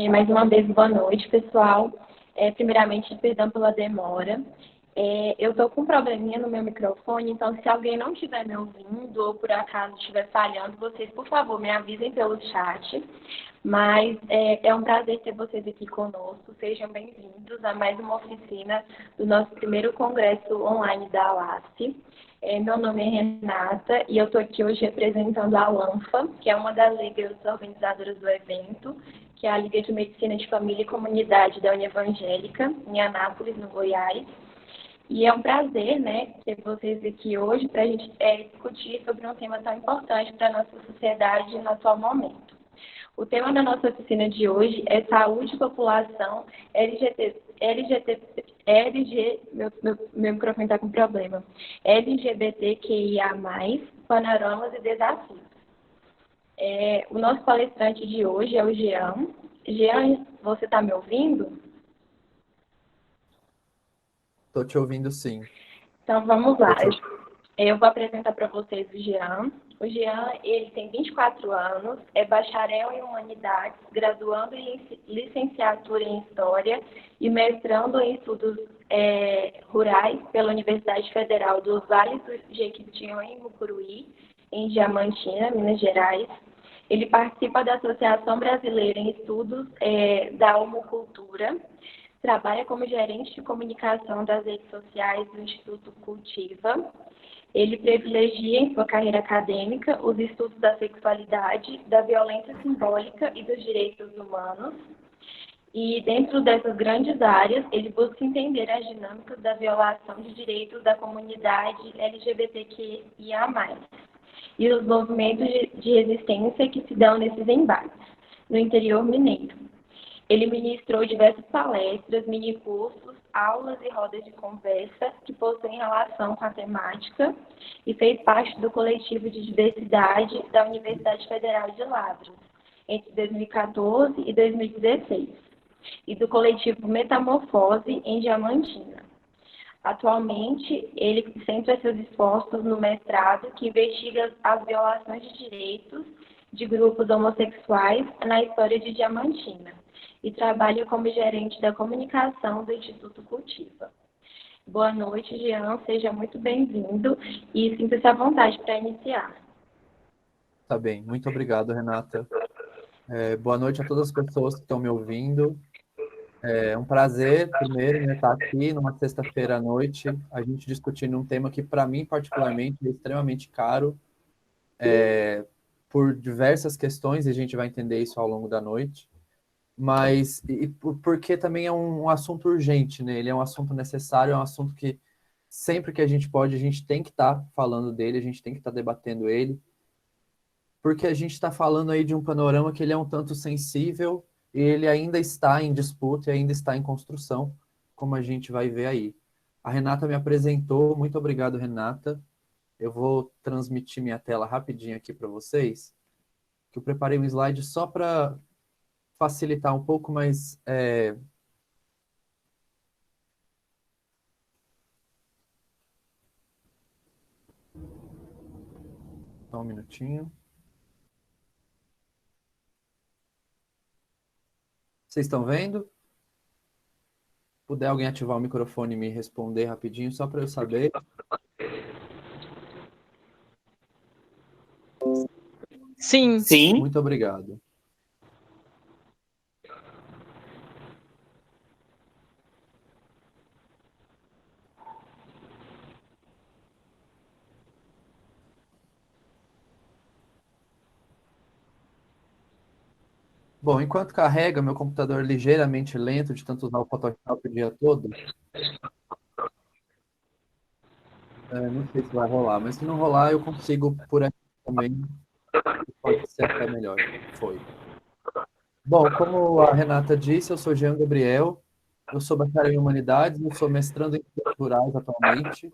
Mais uma vez, boa noite, pessoal. Primeiramente, perdão pela demora. Eu estou com um probleminha no meu microfone, então se alguém não estiver me ouvindo ou por acaso estiver falhando, vocês, por favor, me avisem pelo chat. Mas é um prazer ter vocês aqui conosco. Sejam bem-vindos a mais uma oficina do nosso primeiro congresso online da ALASP. Meu nome é Renata e eu estou aqui hoje representando a LANFA, que é uma das ligas organizadoras do evento, que é a Liga de Medicina de Família e Comunidade da União Evangélica, em Anápolis, no Goiás. E é um prazer, né, ter vocês aqui hoje para a gente discutir sobre um tema tão importante para a nossa sociedade no atual momento. O tema da nossa oficina de hoje é Saúde e População meu microfone está com problema. LGBTQIA+, panoramas e desafios. O nosso palestrante de hoje é o Jean. Jean, você está me ouvindo? Estou te ouvindo, sim. Então, vamos lá. Eu vou apresentar para vocês o Jean. O Jean, ele tem 24 anos, é bacharel em Humanidades, graduando em licenciatura em História e mestrando em Estudos Rurais pela Universidade Federal dos Vales do Jequitinhonha, em Mucuruí, em Diamantina, Minas Gerais. Ele participa da Associação Brasileira em Estudos da Homocultura, trabalha como gerente de comunicação das redes sociais do Instituto Cultiva. Ele privilegia em sua carreira acadêmica os estudos da sexualidade, da violência simbólica e dos direitos humanos. E dentro dessas grandes áreas, ele busca entender as dinâmicas da violação de direitos da comunidade LGBTQIA+, e os movimentos de resistência que se dão nesses embates, no interior mineiro. Ele ministrou diversas palestras, minicursos, aulas e rodas de conversa que possuem relação com a temática e fez parte do coletivo de diversidade da Universidade Federal de Lavras, entre 2014 e 2016, e do coletivo Metamorfose, em Diamantina. Atualmente, ele centra seus esforços no mestrado que investiga as violações de direitos de grupos homossexuais na história de Diamantina e trabalha como gerente da comunicação do Instituto Cultiva. Boa noite, Jean, seja muito bem-vindo e sinta-se à vontade para iniciar. Tá bem, muito obrigado, Renata. Boa noite a todas as pessoas que estão me ouvindo. É um prazer, primeiro, né, estar aqui numa sexta-feira à noite, a gente discutindo um tema que, para mim, particularmente, é extremamente caro, por diversas questões, e a gente vai entender isso ao longo da noite, mas porque também é um assunto urgente, né? Ele é um assunto necessário, é um assunto que, sempre que a gente pode, a gente tem que estar falando dele, a gente tem que estar debatendo ele, porque a gente está falando aí de um panorama que ele é um tanto sensível, e ele ainda está em disputa e ainda está em construção, como a gente vai ver aí. A Renata me apresentou, muito obrigado, Renata. Eu vou transmitir minha tela rapidinho aqui para vocês, que eu preparei um slide só para facilitar um pouco, mas só um minutinho. Vocês estão vendo? Puder alguém ativar o microfone e me responder rapidinho, só para eu saber. Sim. Muito obrigado. Bom, enquanto carrega, meu computador é ligeiramente lento de tanto usar o Photoshop o dia todo. Não sei se vai rolar, mas se não rolar, eu consigo por aqui também. Pode ser até melhor. Foi. Bom, como a Renata disse, eu sou Jean Gabriel, eu sou bacharel em Humanidades, eu sou mestrando em Ciências Rurais atualmente.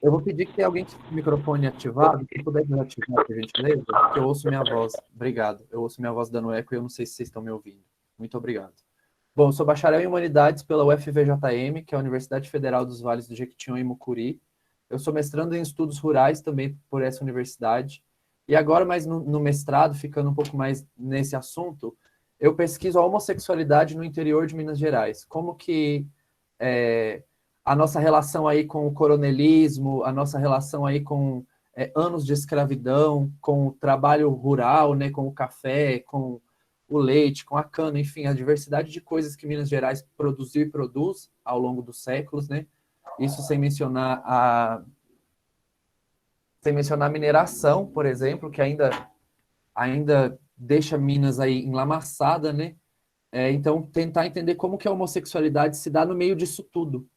Eu vou pedir que tenha alguém com o microfone ativado, se puder desativar, por gentileza, porque eu ouço minha voz. Obrigado. Eu ouço minha voz dando eco e eu não sei se vocês estão me ouvindo. Muito obrigado. Bom, eu sou bacharel em Humanidades pela UFVJM, que é a Universidade Federal dos Vales do Jequitinhonha e Mucuri. Eu sou mestrando em Estudos Rurais também por essa universidade. E agora, mais no mestrado, ficando um pouco mais nesse assunto, eu pesquiso a homossexualidade no interior de Minas Gerais. Como que a nossa relação aí com o coronelismo, a nossa relação aí com anos de escravidão, com o trabalho rural, né, com o café, com o leite, com a cana, enfim, a diversidade de coisas que Minas Gerais produziu e produz ao longo dos séculos, né? Isso sem mencionar a mineração, por exemplo, que ainda deixa Minas aí enlamaçada, né? Então, tentar entender como que a homossexualidade se dá no meio disso tudo,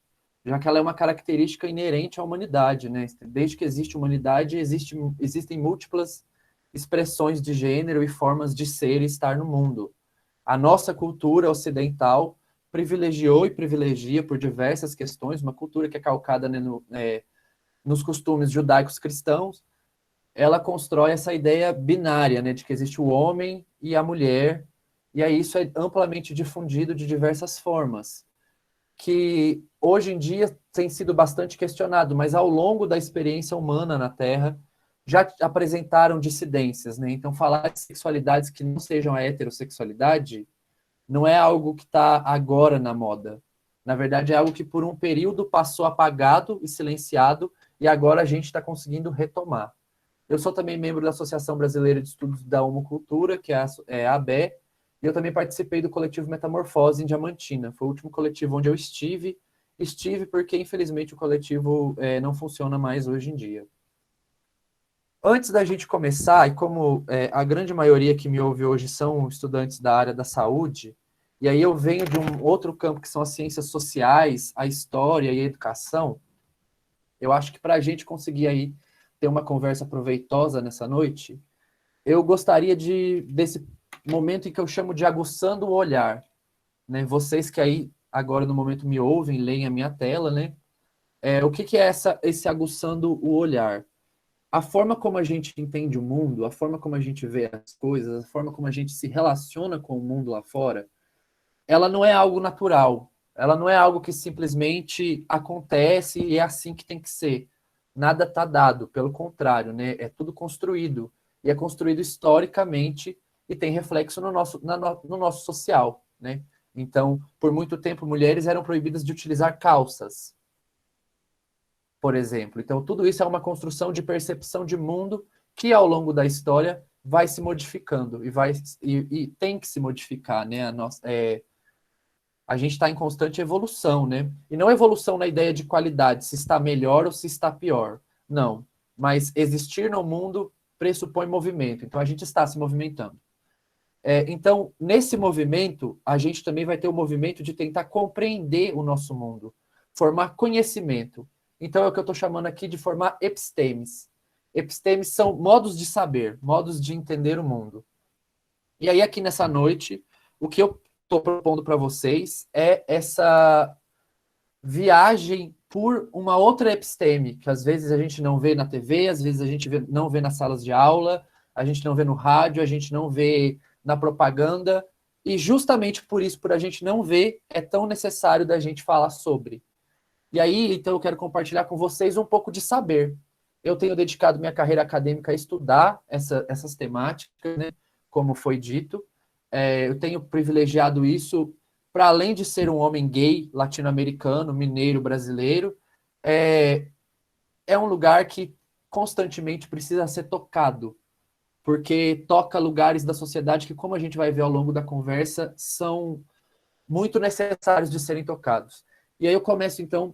já que ela é uma característica inerente à humanidade, né? Desde que existe humanidade, existem múltiplas expressões de gênero e formas de ser e estar no mundo. A nossa cultura ocidental privilegiou e privilegia por diversas questões, uma cultura que é calcada, né, nos costumes judaicos cristãos, ela constrói essa ideia binária, né, de que existe o homem e a mulher, e aí isso é amplamente difundido de diversas formas, que hoje em dia tem sido bastante questionado, mas ao longo da experiência humana na Terra já apresentaram dissidências, né? Então falar de sexualidades que não sejam a heterossexualidade não é algo que está agora na moda. Na verdade, é algo que por um período passou apagado e silenciado e agora a gente está conseguindo retomar. Eu sou também membro da Associação Brasileira de Estudos da Homocultura, que é a ABE, e eu também participei do coletivo Metamorfose em Diamantina. Foi o último coletivo onde eu estive. Estive porque, infelizmente, o coletivo não funciona mais hoje em dia. Antes da gente começar, e como a grande maioria que me ouve hoje são estudantes da área da saúde, e aí eu venho de um outro campo que são as ciências sociais, a história e a educação, eu acho que para a gente conseguir aí ter uma conversa proveitosa nessa noite, eu gostaria desse momento em que eu chamo de aguçando o olhar, né? Vocês que aí agora no momento me ouvem, leem a minha tela, né? O que é esse aguçando o olhar? A forma como a gente entende o mundo, a forma como a gente vê as coisas, a forma como a gente se relaciona com o mundo lá fora, ela não é algo natural. Ela não é algo que simplesmente acontece e é assim que tem que ser. Nada está dado, pelo contrário, né? É tudo construído. E é construído historicamente e tem reflexo no nosso social, né? Então, por muito tempo, mulheres eram proibidas de utilizar calças, por exemplo. Então, tudo isso é uma construção de percepção de mundo que, ao longo da história, vai se modificando e tem que se modificar, né? A gente está em constante evolução, né? E não evolução na ideia de qualidade, se está melhor ou se está pior. Não. Mas existir no mundo pressupõe movimento. Então, a gente está se movimentando. Então, nesse movimento, a gente também vai ter o movimento de tentar compreender o nosso mundo, formar conhecimento. Então, é o que eu estou chamando aqui de formar epistemes. Epistemes são modos de saber, modos de entender o mundo. E aí, aqui nessa noite, o que eu estou propondo para vocês é essa viagem por uma outra episteme, que às vezes a gente não vê na TV, às vezes a gente não vê nas salas de aula, a gente não vê no rádio, a gente não vê na propaganda, e justamente por isso, por a gente não ver, é tão necessário da gente falar sobre. E aí, então, eu quero compartilhar com vocês um pouco de saber. Eu tenho dedicado minha carreira acadêmica a estudar essas temáticas, né, como foi dito. Eu tenho privilegiado isso, para além de ser um homem gay, latino-americano, mineiro, brasileiro, é um lugar que constantemente precisa ser tocado, porque toca lugares da sociedade que, como a gente vai ver ao longo da conversa, são muito necessários de serem tocados. E aí eu começo, então,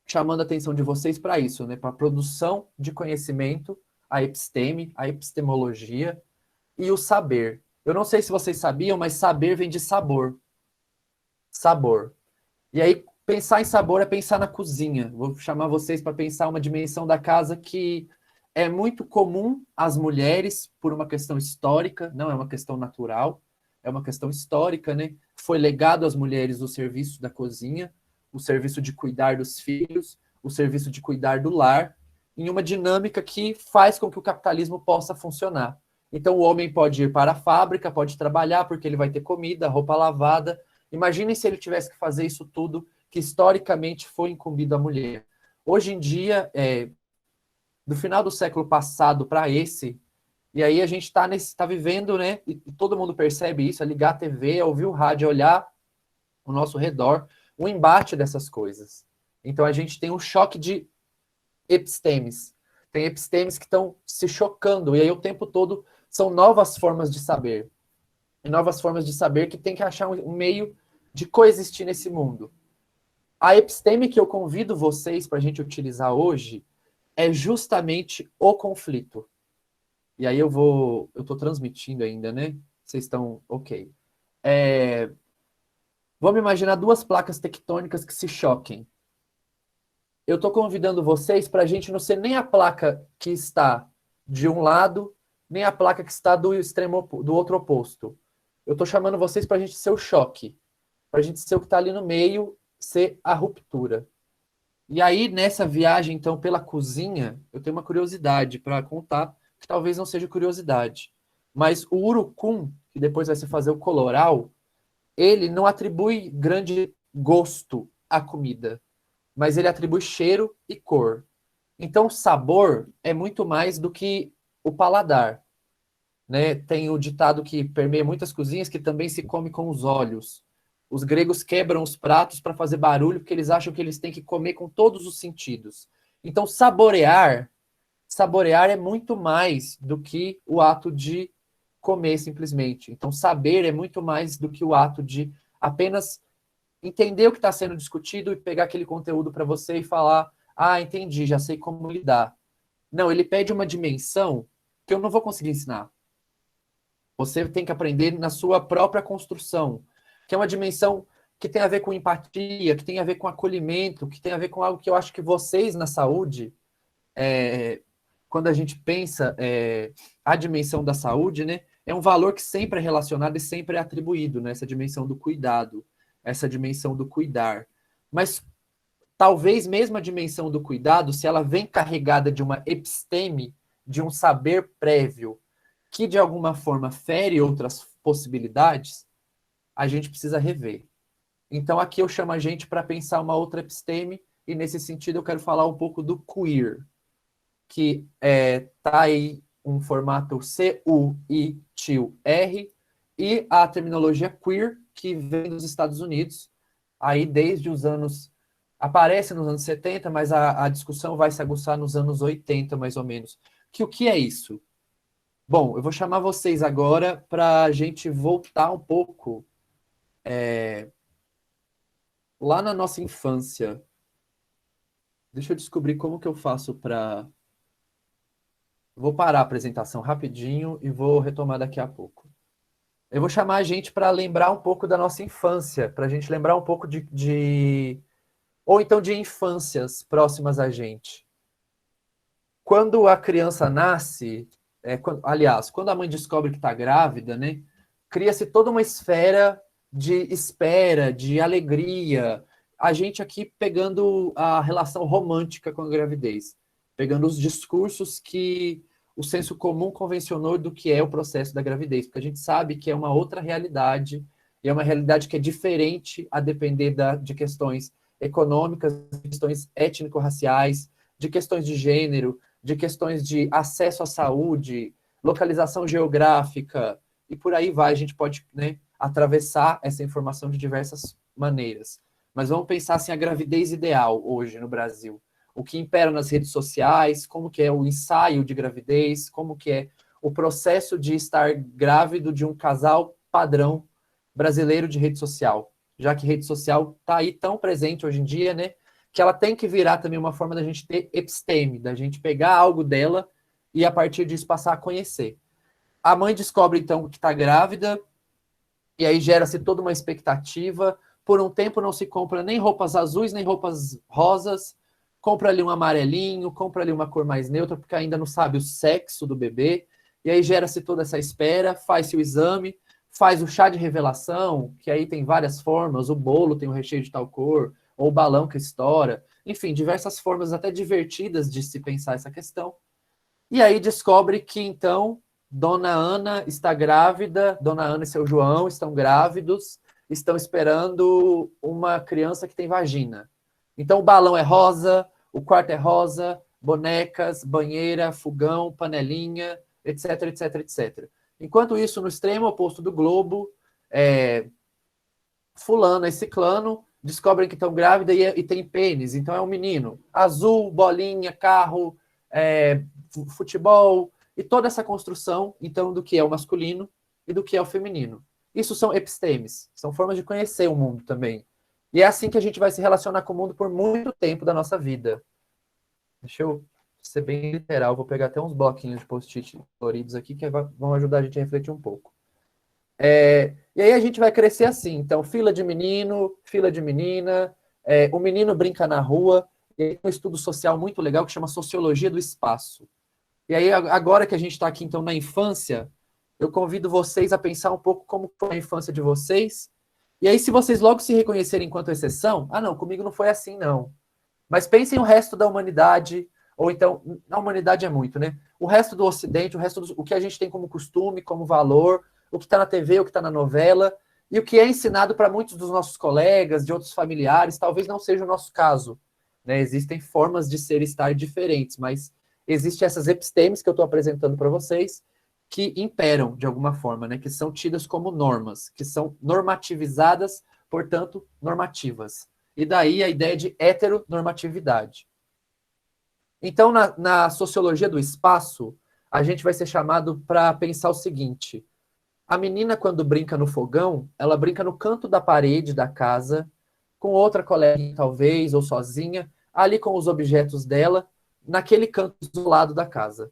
chamando a atenção de vocês para isso, né? Para a produção de conhecimento, a episteme, a epistemologia e o saber. Eu não sei se vocês sabiam, mas saber vem de sabor. Sabor. E aí, pensar em sabor é pensar na cozinha. Vou chamar vocês para pensar uma dimensão da casa que é muito comum às mulheres por uma questão histórica, não é uma questão natural, é uma questão histórica, né? Foi legado às mulheres o serviço da cozinha, o serviço de cuidar dos filhos, o serviço de cuidar do lar, em uma dinâmica que faz com que o capitalismo possa funcionar. Então, o homem pode ir para a fábrica, pode trabalhar, porque ele vai ter comida, roupa lavada. Imaginem se ele tivesse que fazer isso tudo que historicamente foi incumbido à mulher. Hoje em dia, do final do século passado para esse, E aí a gente tá vivendo, né? E todo mundo percebe isso, é ligar a TV, é ouvir o rádio, é olhar ao nosso redor, o embate dessas coisas. Então a gente tem um choque de epistemes. Tem epistemes que estão se chocando, e aí o tempo todo são novas formas de saber. E novas formas de saber que tem que achar um meio de coexistir nesse mundo. A episteme que eu convido vocês para a gente utilizar hoje é justamente o conflito. E aí eu estou transmitindo ainda, né? Vocês estão ok. Vamos imaginar duas placas tectônicas que se choquem. Eu estou convidando vocês para a gente não ser nem a placa que está de um lado, nem a placa que está do extremo do outro oposto. Eu estou chamando vocês para a gente ser o choque, para a gente ser o que está ali no meio, ser a ruptura. E aí, nessa viagem, então, pela cozinha, eu tenho uma curiosidade para contar, que talvez não seja curiosidade. Mas o urucum, que depois vai se fazer o coloral, ele não atribui grande gosto à comida, mas ele atribui cheiro e cor. Então, sabor é muito mais do que o paladar, né? Tem o ditado que permeia muitas cozinhas que também se come com os olhos. Os gregos quebram os pratos para fazer barulho porque eles acham que eles têm que comer com todos os sentidos. Então, saborear é muito mais do que o ato de comer simplesmente. Então, saber é muito mais do que o ato de apenas entender o que está sendo discutido e pegar aquele conteúdo para você e falar: ah, entendi, já sei como lidar. Não, ele pede uma dimensão que eu não vou conseguir ensinar. Você tem que aprender na sua própria construção, que é uma dimensão que tem a ver com empatia, que tem a ver com acolhimento, que tem a ver com algo que eu acho que vocês na saúde, quando a gente pensa a dimensão da saúde, né, é um valor que sempre é relacionado e sempre é atribuído, né, essa dimensão do cuidado, essa dimensão do cuidar. Mas talvez mesmo a dimensão do cuidado, se ela vem carregada de uma episteme, de um saber prévio, que de alguma forma fere outras possibilidades, a gente precisa rever. Então aqui eu chamo a gente para pensar uma outra episteme, e nesse sentido eu quero falar um pouco do queer, que tá aí um formato C-U-I-T-U-R, e a terminologia queer, que vem dos Estados Unidos, aí desde os anos... Aparece nos anos 70, mas a discussão vai se aguçar nos anos 80, mais ou menos. O que é isso? Bom, eu vou chamar vocês agora para a gente voltar um pouco lá na nossa infância. Deixa eu descobrir como que eu faço para... Vou parar a apresentação rapidinho e vou retomar daqui a pouco. Eu vou chamar a gente para lembrar um pouco da nossa infância, para a gente lembrar um pouco ou então de infâncias próximas a gente. Quando a criança nasce, quando a mãe descobre que está grávida, né, cria-se toda uma esfera de espera, de alegria. A gente aqui pegando a relação romântica com a gravidez, pegando os discursos que o senso comum convencionou do que é o processo da gravidez, porque a gente sabe que é uma outra realidade, e é uma realidade que é diferente a depender de questões econômicas, de questões étnico-raciais, de questões de gênero, de questões de acesso à saúde, localização geográfica, e por aí vai. A gente pode, né, atravessar essa informação de diversas maneiras. Mas vamos pensar assim, a gravidez ideal hoje no Brasil. O que impera nas redes sociais, como que é o ensaio de gravidez, como que é o processo de estar grávido de um casal padrão brasileiro de rede social. Já que rede social está aí tão presente hoje em dia, né? Que ela tem que virar também uma forma da gente ter episteme, da gente pegar algo dela e a partir disso passar a conhecer. A mãe descobre então que está grávida e aí gera-se toda uma expectativa. Por um tempo não se compra nem roupas azuis, nem roupas rosas, compra ali um amarelinho, compra ali uma cor mais neutra, porque ainda não sabe o sexo do bebê, e aí gera-se toda essa espera, faz-se o exame, faz o chá de revelação, que aí tem várias formas, o bolo tem o recheio de tal cor, ou o balão que estoura, enfim, diversas formas até divertidas de se pensar essa questão. E aí descobre que, então, Dona Ana está grávida, Dona Ana e seu João estão grávidos, estão esperando uma criança que tem vagina. Então o balão é rosa, o quarto é rosa, bonecas, banheira, fogão, panelinha, etc, etc, etc. Enquanto isso, no extremo oposto do globo, fulano e ciclano descobrem que estão grávidas e tem pênis, então é um menino. Azul, bolinha, carro, futebol, e toda essa construção, então, do que é o masculino e do que é o feminino. Isso são epistemes, são formas de conhecer o mundo também. E é assim que a gente vai se relacionar com o mundo por muito tempo da nossa vida. Deixa eu ser bem literal, vou pegar até uns bloquinhos de post-it coloridos aqui que vão ajudar a gente a refletir um pouco. E aí a gente vai crescer assim, então, fila de menino, fila de menina, o menino brinca na rua, e aí tem um estudo social muito legal que chama Sociologia do Espaço. E aí, agora que a gente está aqui, então, na infância, eu convido vocês a pensar um pouco como foi a infância de vocês, e aí, se vocês logo se reconhecerem enquanto exceção, não, comigo não foi assim, não. Mas pensem o resto da humanidade, ou então, a humanidade é muito, né? O resto do Ocidente, o que a gente tem como costume, como valor, o que está na TV, o que está na novela, e o que é ensinado para muitos dos nossos colegas, de outros familiares, talvez não seja o nosso caso. Né? Existem formas de ser e estar diferentes, mas existem essas epistemes que eu estou apresentando para vocês, que imperam, de alguma forma, né? Que são tidas como normas, que são normativizadas, portanto, normativas. E daí a ideia de heteronormatividade. Então, na sociologia do espaço, a gente vai ser chamado para pensar o seguinte: a menina, quando brinca no fogão, ela brinca no canto da parede da casa, com outra colega, talvez, ou sozinha, ali com os objetos dela, naquele canto isolado da casa.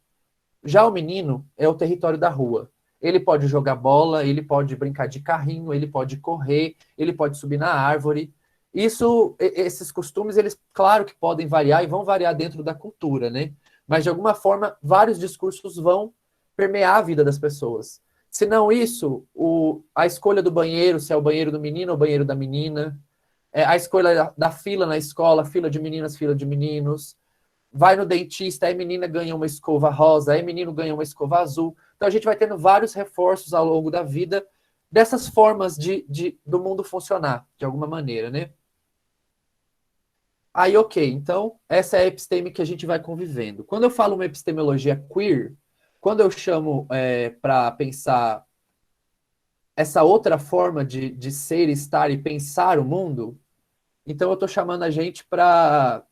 Já o menino é o território da rua. Ele pode jogar bola, ele pode brincar de carrinho, ele pode correr, ele pode subir na árvore. Esses costumes, eles, claro que podem variar e vão variar dentro da cultura, né? Mas, de alguma forma, vários discursos vão permear a vida das pessoas. Se não isso, a escolha do banheiro, se é o banheiro do menino ou o banheiro da menina, a escolha da fila na escola, fila de meninas, fila de meninos, vai no dentista, aí menina ganha uma escova rosa, aí menino ganha uma escova azul. Então a gente vai tendo vários reforços ao longo da vida dessas formas do mundo funcionar, de alguma maneira, né? Aí, ok, então essa é a episteme que a gente vai convivendo. Quando eu falo uma epistemologia queer, quando eu chamo para pensar essa outra forma de ser, estar e pensar o mundo, então eu estou chamando a gente para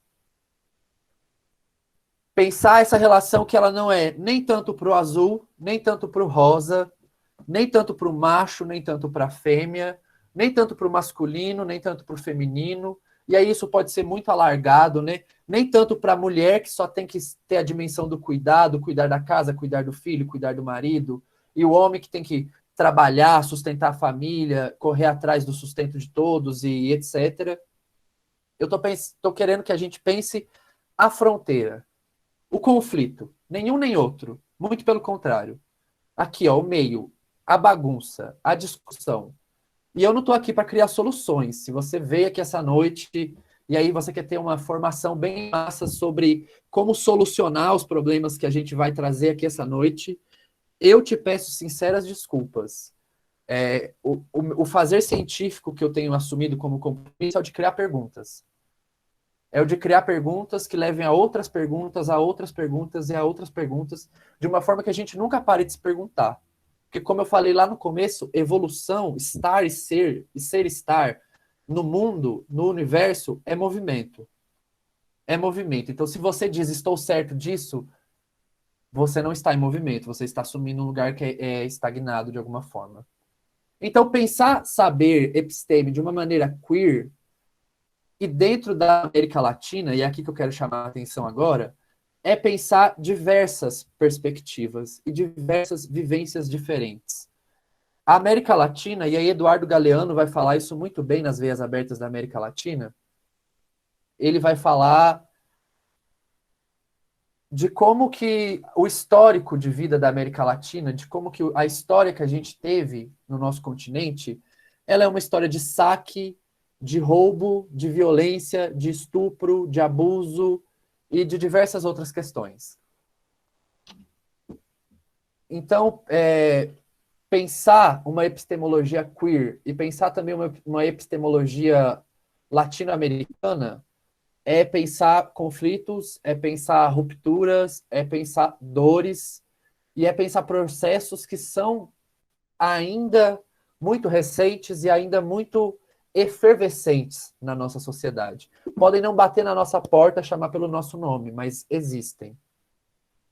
pensar essa relação que ela não é nem tanto para o azul, nem tanto para o rosa, nem tanto para o macho, nem tanto para a fêmea, nem tanto para o masculino, nem tanto para o feminino. E aí isso pode ser muito alargado, né? Nem tanto para a mulher, que só tem que ter a dimensão do cuidado, cuidar da casa, cuidar do filho, cuidar do marido, e o homem que tem que trabalhar, sustentar a família, correr atrás do sustento de todos e etc. Eu estou querendo que a gente pense a fronteira, o conflito, nenhum nem outro, muito pelo contrário. Aqui, ó, o meio, a bagunça, a discussão. E eu não estou aqui para criar soluções. Se você veio aqui essa noite e aí você quer ter uma formação bem massa sobre como solucionar os problemas que a gente vai trazer aqui essa noite, eu te peço sinceras desculpas. O fazer científico que eu tenho assumido como compromisso é o de criar perguntas. É o de criar perguntas que levem a outras perguntas, a outras perguntas e a outras perguntas, de uma forma que a gente nunca pare de se perguntar. Porque, como eu falei lá no começo, evolução, estar e ser estar, no mundo, no universo, é movimento. É movimento. Então, se você diz, estou certo disso, você não está em movimento, você está assumindo um lugar que é estagnado de alguma forma. Então, pensar saber episteme de uma maneira queer, e dentro da América Latina, e é aqui que eu quero chamar a atenção agora, é pensar diversas perspectivas e diversas vivências diferentes. A América Latina, e aí Eduardo Galeano vai falar isso muito bem nas Veias Abertas da América Latina, ele vai falar de como que o histórico de vida da América Latina, de como que a história que a gente teve no nosso continente, ela é uma história de saque, de roubo, de violência, de estupro, de abuso e de diversas outras questões. Então, pensar uma epistemologia queer e pensar também uma epistemologia latino-americana é pensar conflitos, é pensar rupturas, é pensar dores e é pensar processos que são ainda muito recentes e ainda muito efervescentes na nossa sociedade. Podem não bater na nossa porta, chamar pelo nosso nome, mas existem.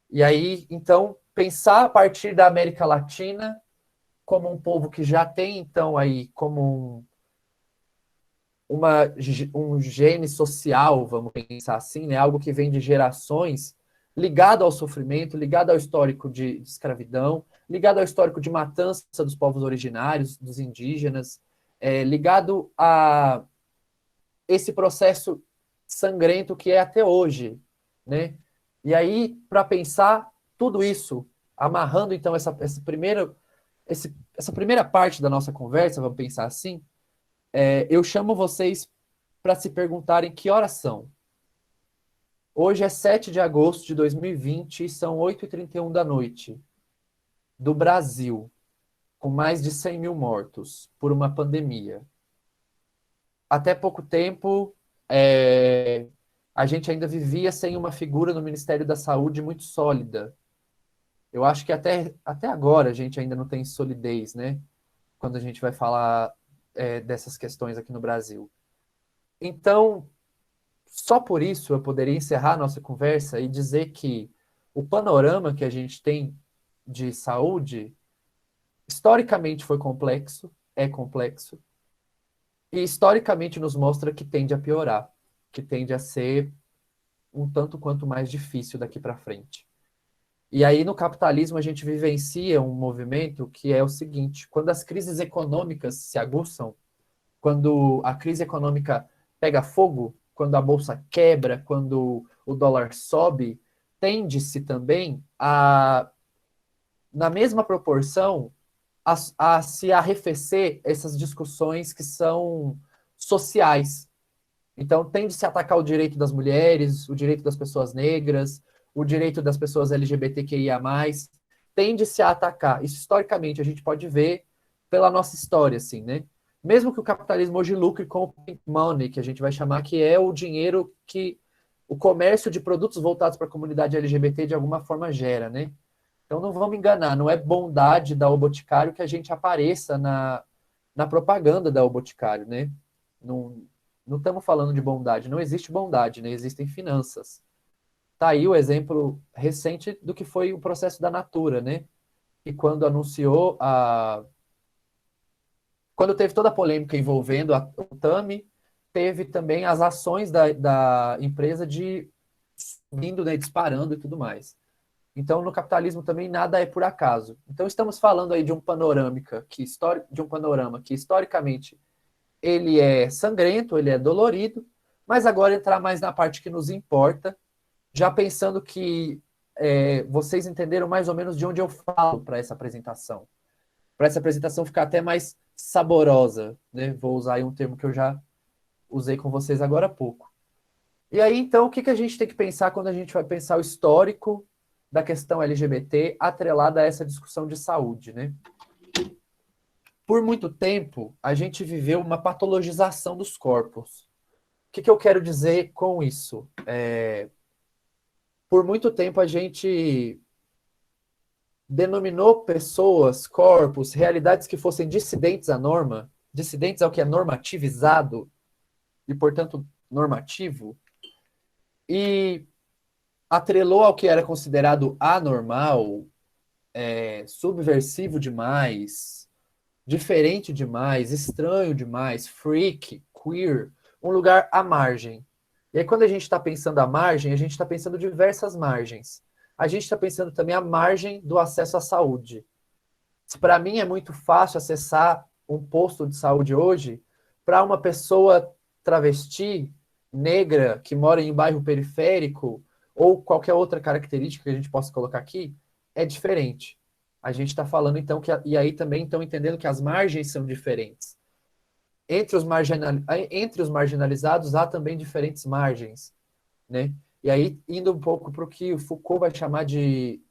E aí, então, pensar a partir da América Latina como um povo que já tem, então, aí, como um gene social, vamos pensar assim, né? Algo que vem de gerações, ligado ao sofrimento, ligado ao histórico de escravidão, ligado ao histórico de matança dos povos originários, dos indígenas, ligado a esse processo sangrento que é até hoje, né? E aí, para pensar tudo isso, amarrando então essa primeira parte da nossa conversa, vamos pensar assim, eu chamo vocês para se perguntarem que horas são. Hoje é 7 de agosto de 2020 e são 8h31 da noite, do Brasil, com mais de 100 mil mortos por uma pandemia. Até pouco tempo, a gente ainda vivia sem uma figura no Ministério da Saúde muito sólida. Eu acho que até agora a gente ainda não tem solidez, né? Quando a gente vai falar dessas questões aqui no Brasil. Então, só por isso eu poderia encerrar a nossa conversa e dizer que o panorama que a gente tem de saúde, historicamente foi complexo, é complexo, e historicamente nos mostra que tende a piorar, que tende a ser um tanto quanto mais difícil daqui para frente. E aí no capitalismo a gente vivencia um movimento que é o seguinte: quando as crises econômicas se aguçam, quando a crise econômica pega fogo, quando a bolsa quebra, quando o dólar sobe, tende-se também na mesma proporção, a se arrefecer essas discussões que são sociais. Então, tende-se a atacar o direito das mulheres, o direito das pessoas negras, o direito das pessoas LGBTQIA+, tende-se a atacar. Isso, historicamente, a gente pode ver pela nossa história, assim, né? Mesmo que o capitalismo hoje lucre com o pink money, que a gente vai chamar, que é o dinheiro que o comércio de produtos voltados para a comunidade LGBT de alguma forma gera, né? Então não vamos enganar, não é bondade da O Boticário que a gente apareça na propaganda da O Boticário, né? Não, não estamos falando de bondade, não existe bondade, né? Existem finanças. Tá aí o exemplo recente do que foi o processo da Natura, né? E quando anunciou quando teve toda a polêmica envolvendo o Tami, teve também as ações da empresa de subindo, né, disparando e tudo mais. Então, no capitalismo também nada é por acaso. Então, estamos falando aí de um panorama que historicamente ele é sangrento, ele é dolorido, mas agora entrar mais na parte que nos importa, já pensando que vocês entenderam mais ou menos de onde eu falo para essa apresentação ficar até mais saborosa, né? Vou usar aí um termo que eu já usei com vocês agora há pouco. E aí, então, o que que a gente tem que pensar quando a gente vai pensar o histórico da questão LGBT atrelada a essa discussão de saúde, né? Por muito tempo, a gente viveu uma patologização dos corpos. O que que eu quero dizer com isso? Por muito tempo, a gente denominou pessoas, corpos, realidades que fossem dissidentes à norma, dissidentes ao que é normativizado e, portanto, normativo, e atrelou ao que era considerado anormal, subversivo demais, diferente demais, estranho demais, freak, queer, um lugar à margem. E aí, quando a gente está pensando à margem, a gente está pensando diversas margens. A gente está pensando também a margem do acesso à saúde. Para mim é muito fácil acessar um posto de saúde hoje, para uma pessoa travesti, negra, que mora em um bairro periférico, ou qualquer outra característica que a gente possa colocar aqui, é diferente. A gente está falando, então, e aí também estão entendendo que as margens são diferentes. Entre os marginalizados há também diferentes margens, né? E aí, indo um pouco para o que o Foucault vai chamar de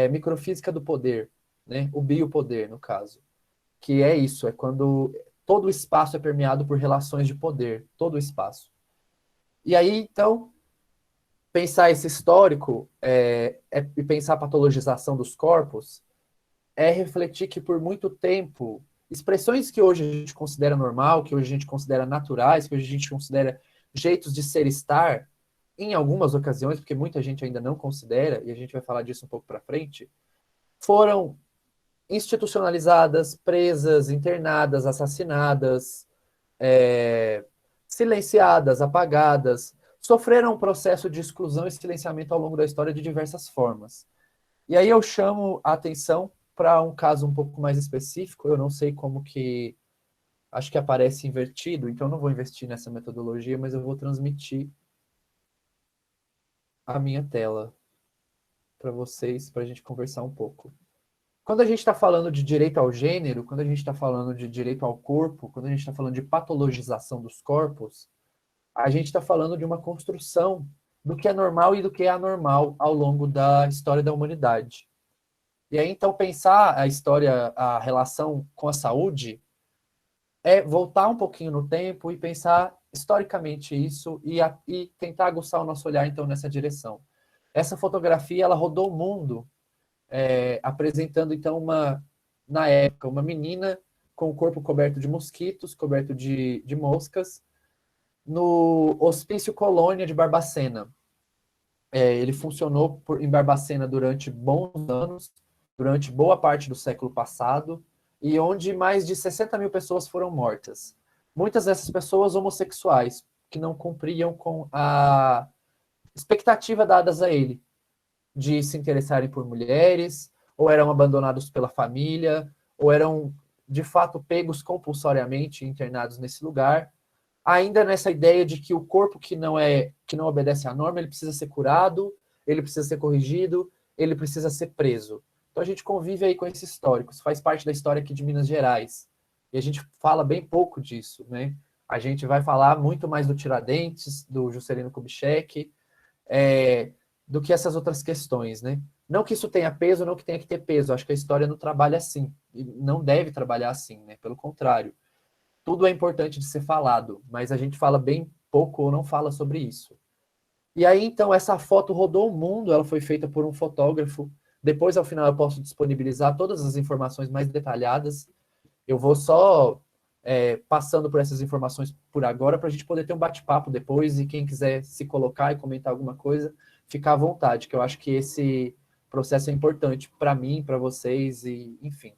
microfísica do poder, né? O biopoder, no caso. Que é isso, é quando todo o espaço é permeado por relações de poder, todo o espaço. E aí, então, pensar esse histórico e pensar a patologização dos corpos é refletir que por muito tempo expressões que hoje a gente considera normal, que hoje a gente considera naturais, que hoje a gente considera jeitos de ser e estar, em algumas ocasiões, porque muita gente ainda não considera, e a gente vai falar disso um pouco para frente, foram institucionalizadas, presas, internadas, assassinadas, silenciadas, apagadas, sofreram um processo de exclusão e silenciamento ao longo da história de diversas formas. E aí eu chamo a atenção para um caso um pouco mais específico, eu não sei como que, acho que aparece invertido, então eu não vou investir nessa metodologia, mas eu vou transmitir a minha tela para vocês, para a gente conversar um pouco. Quando a gente está falando de direito ao gênero, quando a gente está falando de direito ao corpo, quando a gente está falando de patologização dos corpos, a gente está falando de uma construção do que é normal e do que é anormal ao longo da história da humanidade. E aí, então, pensar a história, a relação com a saúde, é voltar um pouquinho no tempo e pensar historicamente isso e tentar aguçar o nosso olhar, então, nessa direção. Essa fotografia, ela rodou o mundo, apresentando, então, na época, uma menina com o corpo coberto de mosquitos, coberto de moscas, no Hospício Colônia de Barbacena. Ele funcionou em Barbacena durante bons anos, durante boa parte do século passado, e onde mais de 60 mil pessoas foram mortas. Muitas dessas pessoas homossexuais, que não cumpriam com a expectativa dadas a ele, de se interessarem por mulheres, ou eram abandonados pela família, ou eram, de fato, pegos compulsoriamente internados nesse lugar, ainda nessa ideia de que o corpo que não obedece à norma, ele precisa ser curado, ele precisa ser corrigido, ele precisa ser preso. Então a gente convive aí com esse histórico, isso faz parte da história aqui de Minas Gerais. E a gente fala bem pouco disso, né? A gente vai falar muito mais do Tiradentes, do Juscelino Kubitschek, do que essas outras questões, né? Não que isso tenha peso, não que tenha que ter peso. Acho que a história não trabalha assim, e não deve trabalhar assim, né? Pelo contrário. Tudo é importante de ser falado, mas a gente fala bem pouco ou não fala sobre isso. E aí, então, essa foto rodou o mundo, ela foi feita por um fotógrafo. Depois, ao final, eu posso disponibilizar todas as informações mais detalhadas. Eu vou só passando por essas informações por agora, para a gente poder ter um bate-papo depois, e quem quiser se colocar e comentar alguma coisa, ficar à vontade, que eu acho que esse processo é importante para mim, para vocês, e enfim.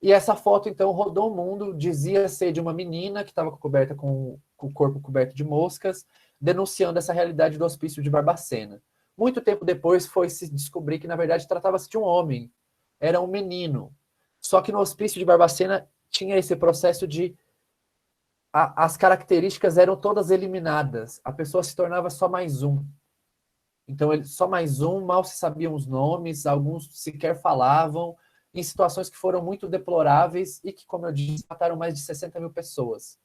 E essa foto, então, rodou o mundo, dizia ser de uma menina que estava coberta com o corpo coberto de moscas, denunciando essa realidade do hospício de Barbacena. Muito tempo depois foi se descobrir que, na verdade, tratava-se de um homem, era um menino. Só que no hospício de Barbacena tinha esse processo de as características eram todas eliminadas, a pessoa se tornava só mais um. Então, só mais um, mal se sabiam os nomes, alguns sequer falavam, em situações que foram muito deploráveis e que, como eu disse, mataram mais de 60 mil pessoas.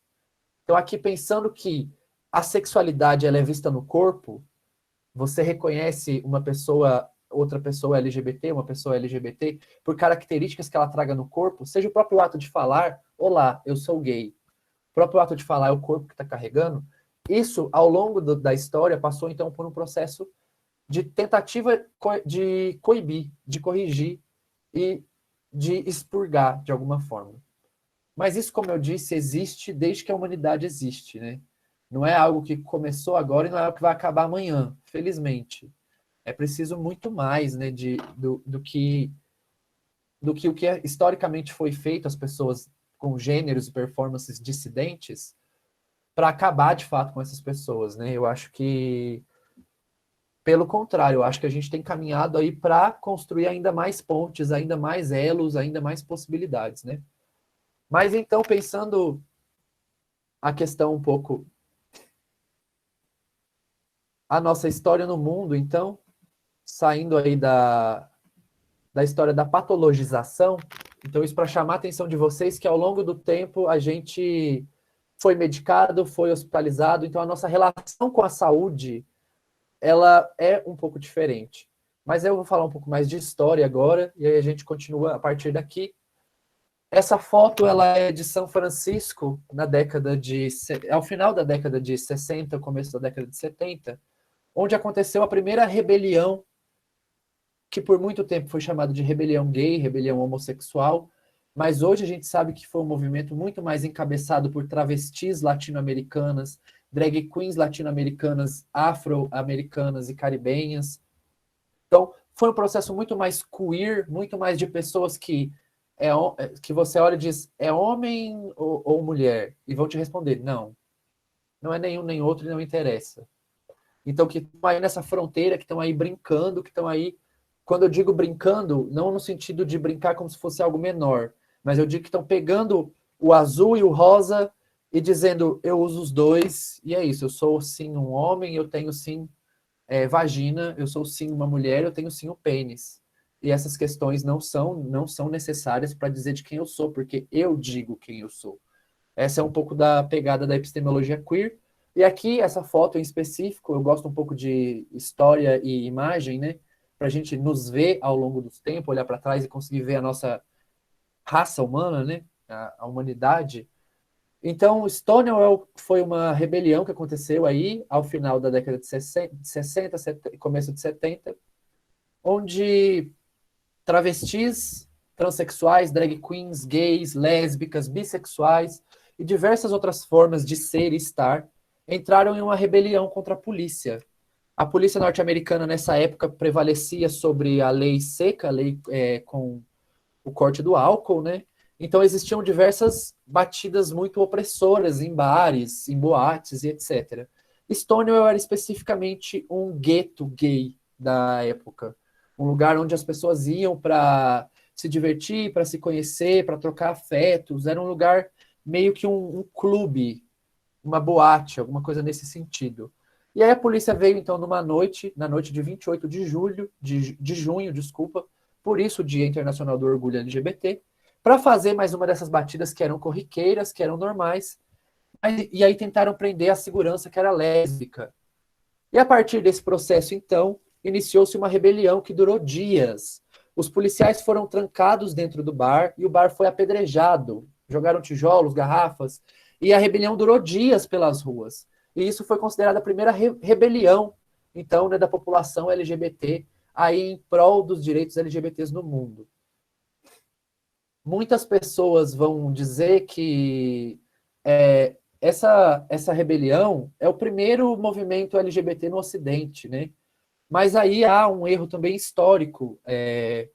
Então, aqui pensando que a sexualidade ela é vista no corpo, você reconhece uma pessoa, outra pessoa LGBT, uma pessoa LGBT, por características que ela traga no corpo, seja o próprio ato de falar, olá, eu sou gay. O próprio ato de falar é o corpo que está carregando. Isso, ao longo da história, passou, então, por um processo de tentativa de coibir, de corrigir e de expurgar de alguma forma. Mas isso, como eu disse, existe desde que a humanidade existe, né? Não é algo que começou agora e não é algo que vai acabar amanhã, felizmente. É preciso muito mais, né, do que o que historicamente foi feito às pessoas com gêneros e performances dissidentes para acabar de fato com essas pessoas, né? Eu acho que pelo contrário, eu acho que a gente tem caminhado aí para construir ainda mais pontes, ainda mais elos, ainda mais possibilidades, né? Mas então, pensando a questão um pouco, a nossa história no mundo, então, saindo aí da história da patologização, então isso para chamar a atenção de vocês que ao longo do tempo a gente foi medicado, foi hospitalizado, então a nossa relação com a saúde ela é um pouco diferente. Mas eu vou falar um pouco mais de história agora, e aí a gente continua a partir daqui. Essa foto ela é de São Francisco, ao final da década de 60, começo da década de 70, onde aconteceu a primeira rebelião, que por muito tempo foi chamada de rebelião gay, rebelião homossexual, mas hoje a gente sabe que foi um movimento muito mais encabeçado por travestis latino-americanas, drag queens latino-americanas, afro-americanas e caribenhas. Então, foi um processo muito mais queer, muito mais de pessoas que você olha e diz, é homem ou mulher? E vão te responder, não. Não é nenhum nem outro, não interessa. Então, que estão aí nessa fronteira, que estão aí brincando, que estão aí... Quando eu digo brincando, não no sentido de brincar como se fosse algo menor, mas eu digo que estão pegando o azul e o rosa e dizendo, eu uso os dois, e é isso, eu sou sim um homem, eu tenho sim vagina, eu sou sim uma mulher, eu tenho sim um pênis. E essas questões não são necessárias para dizer de quem eu sou, porque eu digo quem eu sou. Essa é um pouco da pegada da epistemologia queer. E aqui, essa foto em específico, eu gosto um pouco de história e imagem, né? Para a gente nos ver ao longo do tempo, olhar para trás e conseguir ver a nossa raça humana, né? A humanidade. Então, Stonewall foi uma rebelião que aconteceu aí ao final da década de 60 começo de 70, onde travestis, transexuais, drag queens, gays, lésbicas, bissexuais e diversas outras formas de ser e estar entraram em uma rebelião contra a polícia. A polícia norte-americana, nessa época, prevalecia sobre a lei seca, a lei com o corte do álcool, né? Então existiam diversas batidas muito opressoras em bares, em boates e etc. Stonewall era especificamente um gueto gay da época, um lugar onde as pessoas iam para se divertir, para se conhecer, para trocar afetos. Era um lugar meio que um clube, uma boate, alguma coisa nesse sentido. E aí a polícia veio então numa noite, na noite de 28 de junho, desculpa, por isso o Dia Internacional do Orgulho LGBT, para fazer mais uma dessas batidas que eram corriqueiras, que eram normais, e aí tentaram prender a segurança que era lésbica. E a partir desse processo, então, iniciou-se uma rebelião que durou dias. Os policiais foram trancados dentro do bar e o bar foi apedrejado. Jogaram tijolos, garrafas, e a rebelião durou dias pelas ruas. E isso foi considerado a primeira rebelião, então, né, da população LGBT aí em prol dos direitos LGBTs no mundo. Muitas pessoas vão dizer que essa rebelião é o primeiro movimento LGBT no Ocidente, né? Mas aí há um erro também histórico. É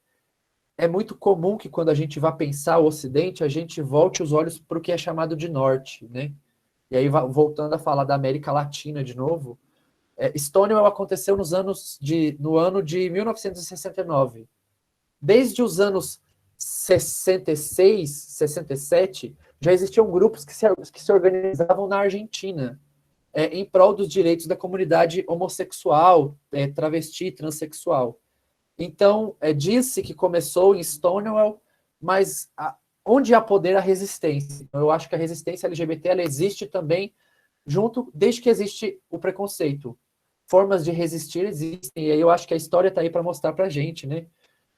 muito comum que quando a gente vá pensar o Ocidente, a gente volte os olhos para o que é chamado de Norte, né? E aí, voltando a falar da América Latina de novo, Stonewall aconteceu no ano de 1969. Desde os anos 66, 67, já existiam grupos que se organizavam na Argentina em prol dos direitos da comunidade homossexual, travesti, transexual. Então, disse que começou em Stonewall, mas onde há poder, há resistência. Então, eu acho que a resistência LGBT ela existe também desde que existe o preconceito. Formas de resistir existem, e aí eu acho que a história está aí para mostrar para a gente, né?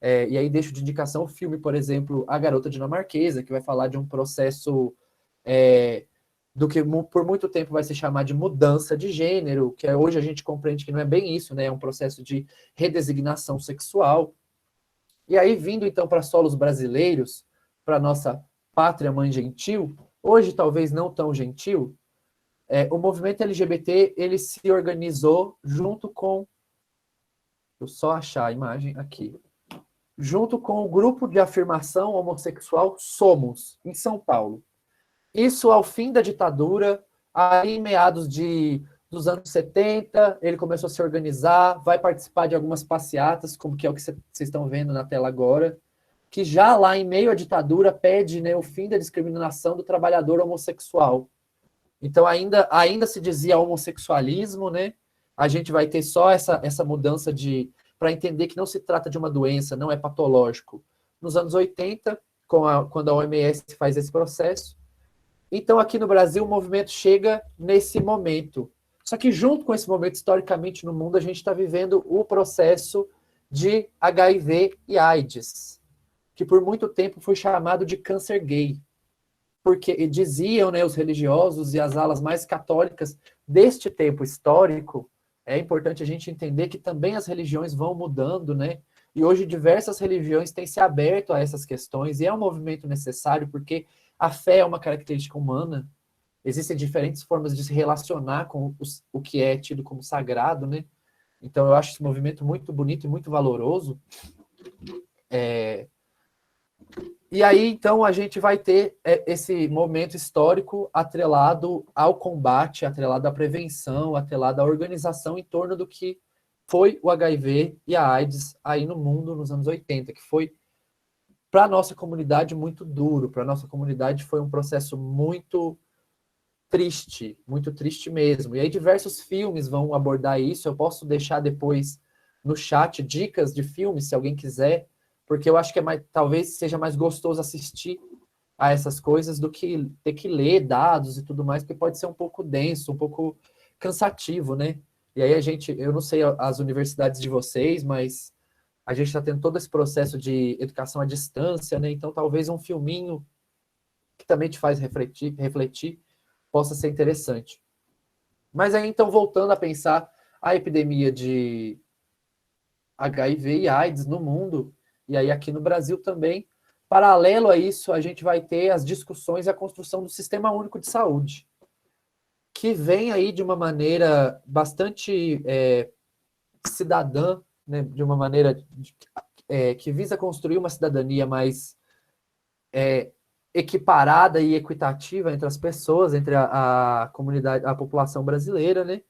E aí deixo de indicação o filme, por exemplo, A Garota Dinamarquesa, que vai falar de um processo do que por muito tempo vai se chamar de mudança de gênero, que hoje a gente compreende que não é bem isso, né? É um processo de redesignação sexual. E aí, vindo então para solos brasileiros, para nossa pátria mãe gentil, hoje talvez não tão gentil, o movimento LGBT ele se organizou junto com... Deixa eu só achar a imagem aqui. Junto com o grupo de afirmação homossexual Somos, em São Paulo. Isso ao fim da ditadura, aí em meados dos anos 70, ele começou a se organizar, vai participar de algumas passeatas, como que é o que vocês estão vendo na tela agora, que já lá em meio à ditadura pede, né, o fim da discriminação do trabalhador homossexual. Então ainda se dizia homossexualismo, né? A gente vai ter só essa mudança para entender que não se trata de uma doença, não é patológico. Nos anos 80, quando a OMS faz esse processo. Então, aqui no Brasil, o movimento chega nesse momento. Só que junto com esse momento, historicamente, no mundo, a gente está vivendo o processo de HIV e AIDS, que por muito tempo foi chamado de câncer gay. Porque diziam, né, os religiosos e as alas mais católicas deste tempo histórico é importante a gente entender que também as religiões vão mudando, né? E hoje diversas religiões têm se aberto a essas questões, e é um movimento necessário, porque a fé é uma característica humana. Existem diferentes formas de se relacionar com o que é tido como sagrado, né? Então eu acho esse movimento muito bonito e muito valoroso. E aí, então, a gente vai ter esse momento histórico atrelado ao combate, atrelado à prevenção, atrelado à organização em torno do que foi o HIV e a AIDS aí no mundo nos anos 80, que foi, para a nossa comunidade, muito duro. Para a nossa comunidade foi um processo muito triste mesmo. E aí diversos filmes vão abordar isso. Eu posso deixar depois no chat dicas de filmes, se alguém quiser, porque eu acho que talvez seja mais gostoso assistir a essas coisas do que ter que ler dados e tudo mais, porque pode ser um pouco denso, um pouco cansativo, né? E aí eu não sei as universidades de vocês, mas a gente está tendo todo esse processo de educação à distância, né? Então talvez um filminho que também te faz refletir possa ser interessante. Mas aí, então, voltando a pensar a epidemia de HIV e AIDS no mundo, e aí aqui no Brasil também, paralelo a isso, a gente vai ter as discussões e a construção do Sistema Único de Saúde, que vem aí de uma maneira bastante cidadã, né, de uma maneira que visa construir uma cidadania mais equiparada e equitativa entre as pessoas, entre a comunidade, a população brasileira, né?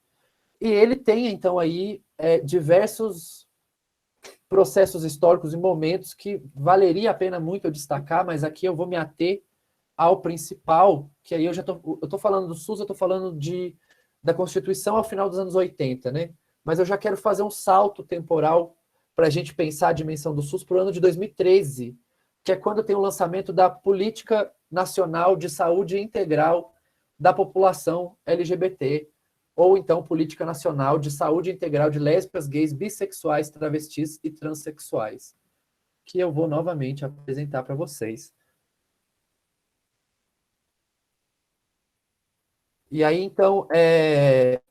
E ele tem, então, aí diversos processos históricos e momentos que valeria a pena muito eu destacar, mas aqui eu vou me ater ao principal, que aí eu tô falando do SUS, eu tô falando da Constituição ao final dos anos 80, né? Mas eu já quero fazer um salto temporal para a gente pensar a dimensão do SUS para o ano de 2013, que é quando tem o lançamento da Política Nacional de Saúde Integral da População LGBT, ou então Política Nacional de Saúde Integral de Lésbicas, Gays, Bissexuais, Travestis e Transsexuais, que eu vou novamente apresentar para vocês. E aí, então,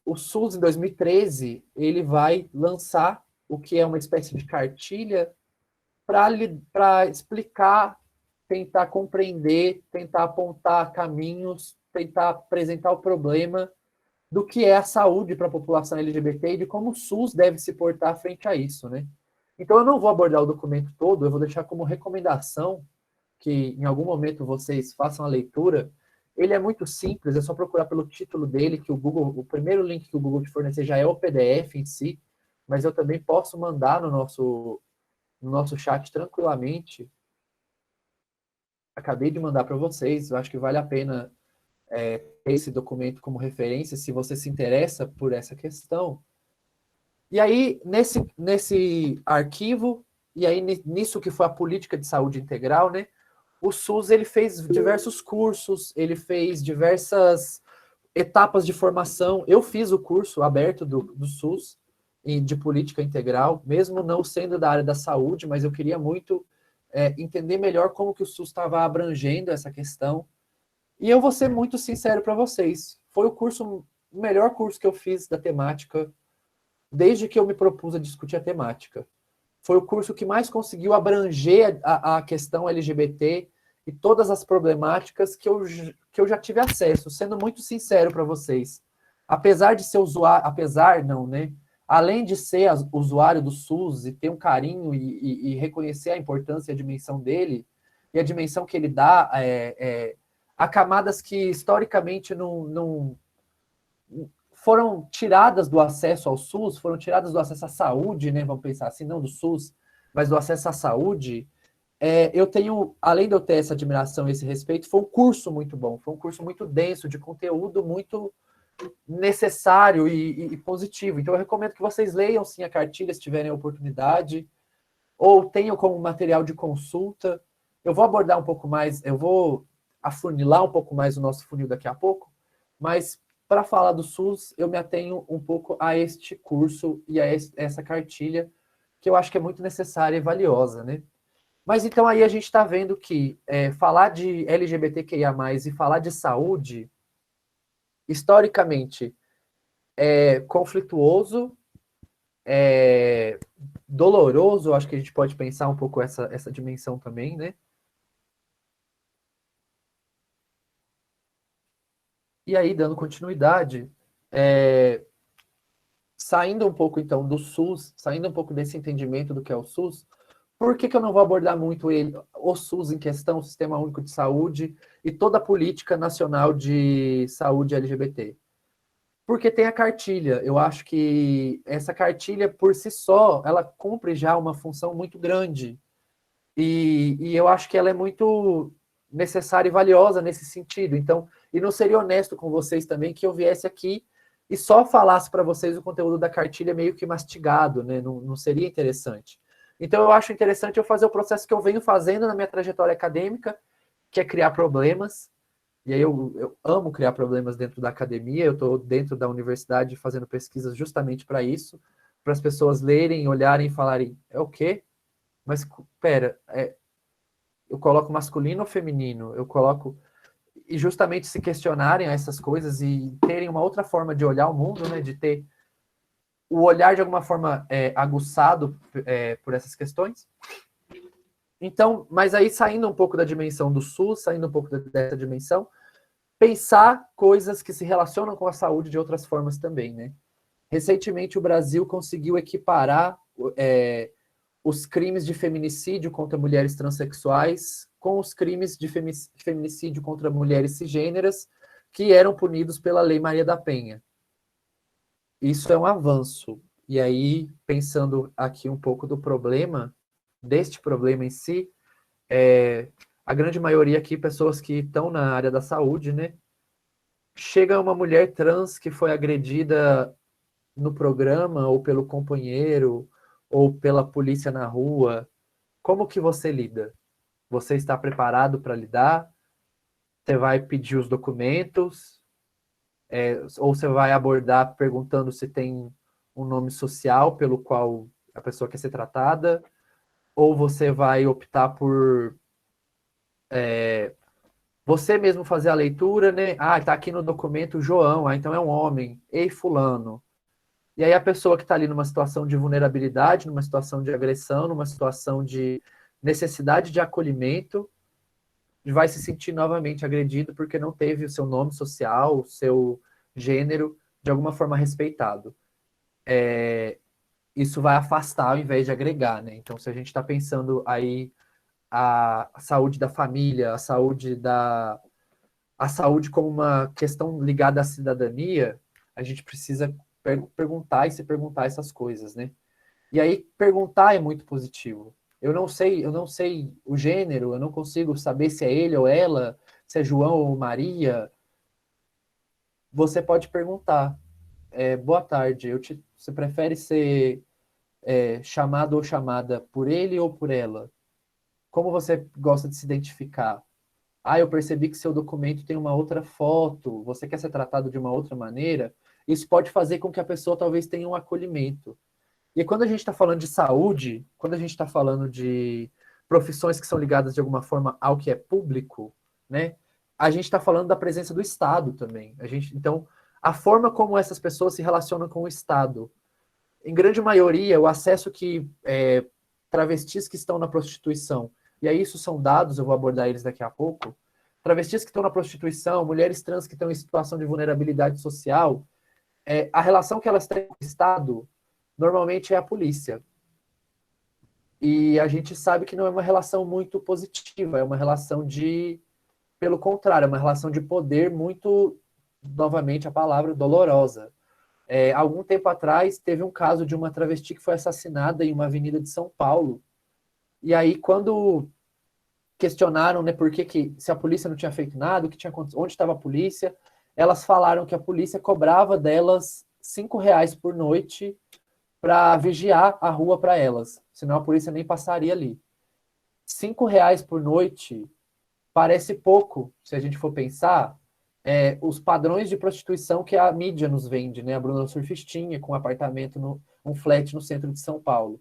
o SUS, em 2013, ele vai lançar o que é uma espécie de cartilha para explicar, tentar compreender, tentar apontar caminhos, tentar apresentar o problema do que é a saúde para a população LGBT e de como o SUS deve se portar frente a isso, né? Então, eu não vou abordar o documento todo, eu vou deixar como recomendação que em algum momento vocês façam a leitura. Ele é muito simples, é só procurar pelo título dele, que o primeiro link que o Google te fornecer já é o PDF em si, mas eu também posso mandar no nosso chat tranquilamente. Acabei de mandar para vocês, eu acho que vale a pena ter esse documento como referência, se você se interessa por essa questão. E aí, nesse arquivo, e aí nisso que foi a política de saúde integral, né, o SUS ele fez diversos cursos, ele fez diversas etapas de formação. Eu fiz o curso aberto do SUS de política integral, mesmo não sendo da área da saúde, mas eu queria muito entender melhor como que o SUS estava abrangendo essa questão. E eu vou ser muito sincero para vocês, foi o melhor curso que eu fiz da temática, desde que eu me propus a discutir a temática. Foi o curso que mais conseguiu abranger a questão LGBT e todas as problemáticas que eu já tive acesso, sendo muito sincero para vocês. Apesar de ser usuário, apesar não, né? Além de ser usuário do SUS e ter um carinho e reconhecer a importância e a dimensão dele, e a dimensão que ele dá a camadas que historicamente não foram tiradas do acesso ao SUS, foram tiradas do acesso à saúde, né? Vamos pensar assim, não do SUS, mas do acesso à saúde. Eu tenho, além de eu ter essa admiração e esse respeito, foi um curso muito bom, foi um curso muito denso, de conteúdo muito necessário e positivo. Então eu recomendo que vocês leiam sim a cartilha, se tiverem a oportunidade, ou tenham como material de consulta. Eu vou abordar um pouco mais, eu vou afunilar um pouco mais o nosso funil daqui a pouco, mas para falar do SUS, eu me atenho um pouco a este curso e a essa cartilha, que eu acho que é muito necessária e valiosa, né? Mas então aí a gente está vendo que falar de LGBTQIA+, e falar de saúde, historicamente, é conflituoso, doloroso, acho que a gente pode pensar um pouco essa dimensão também, né? E aí, dando continuidade, saindo um pouco, então, do SUS, saindo um pouco desse entendimento do que é o SUS, por que eu não vou abordar muito o SUS em questão, o Sistema Único de Saúde e toda a política nacional de saúde LGBT? Porque tem a cartilha. Eu acho que essa cartilha, por si só, ela cumpre já uma função muito grande. E eu acho que ela é muito necessária e valiosa nesse sentido. Então, e não seria honesto com vocês também que eu viesse aqui e só falasse para vocês o conteúdo da cartilha meio que mastigado, né? Não seria interessante. Então, eu acho interessante eu fazer o processo que eu venho fazendo na minha trajetória acadêmica, que é criar problemas. E aí eu amo criar problemas dentro da academia, eu estou dentro da universidade fazendo pesquisas justamente para isso, para as pessoas lerem, olharem e falarem, é o quê? Mas, pera, eu coloco masculino ou feminino? Eu coloco... E justamente se questionarem essas coisas e terem uma outra forma de olhar o mundo, né? De ter o olhar de alguma forma aguçado por essas questões. Então, mas aí saindo um pouco da dimensão do SUS, saindo um pouco dessa dimensão, pensar coisas que se relacionam com a saúde de outras formas também, né? Recentemente, o Brasil conseguiu equiparar os crimes de feminicídio contra mulheres transexuais com os crimes de feminicídio contra mulheres cisgêneras que eram punidos pela Lei Maria da Penha. Isso é um avanço. E aí, pensando aqui um pouco do problema, deste problema em si, a grande maioria aqui, pessoas que estão na área da saúde, né? Chega uma mulher trans que foi agredida no programa, ou pelo companheiro, ou pela polícia na rua. Como que você lida? Você está preparado para lidar? Você vai pedir os documentos? Ou você vai abordar perguntando se tem um nome social pelo qual a pessoa quer ser tratada? Ou você vai optar por você mesmo fazer a leitura, né? Ah, está aqui no documento João, então é um homem. Ei, fulano. E aí a pessoa que está ali numa situação de vulnerabilidade, numa situação de agressão, numa situação de necessidade de acolhimento, vai se sentir novamente agredido porque não teve o seu nome social, o seu gênero, de alguma forma respeitado. Isso vai afastar ao invés de agregar, né? Então, se a gente está pensando aí a saúde da família, a saúde como uma questão ligada à cidadania, a gente precisa perguntar e se perguntar essas coisas, né? E aí perguntar é muito positivo. Eu não sei o gênero, eu não consigo saber se é ele ou ela, se é João ou Maria. Você pode perguntar. Boa tarde, você prefere ser chamado ou chamada por ele ou por ela? Como você gosta de se identificar? Ah, eu percebi que seu documento tem uma outra foto, você quer ser tratado de uma outra maneira? Isso pode fazer com que a pessoa talvez tenha um acolhimento. E quando a gente está falando de saúde, quando a gente está falando de profissões que são ligadas de alguma forma ao que é público, né? A gente está falando da presença do Estado também. Então, a forma como essas pessoas se relacionam com o Estado, em grande maioria, o acesso que travestis que estão na prostituição, e aí isso são dados, eu vou abordar eles daqui a pouco, travestis que estão na prostituição, mulheres trans que estão em situação de vulnerabilidade social, a relação que elas têm com o Estado normalmente é a polícia. E a gente sabe que não é uma relação muito positiva, é uma relação pelo contrário, é uma relação de poder muito, novamente a palavra, dolorosa. Algum tempo atrás, teve um caso de uma travesti que foi assassinada em uma avenida de São Paulo. E aí, quando questionaram, né, se a polícia não tinha feito nada, o que tinha acontecido, onde estava a polícia, elas falaram que a polícia cobrava delas R$ 5 por noite para vigiar a rua para elas, senão a polícia nem passaria ali. R$ 5 por noite parece pouco, se a gente for pensar, os padrões de prostituição que a mídia nos vende, né? A Bruna Surfistinha com um apartamento, um flat no centro de São Paulo.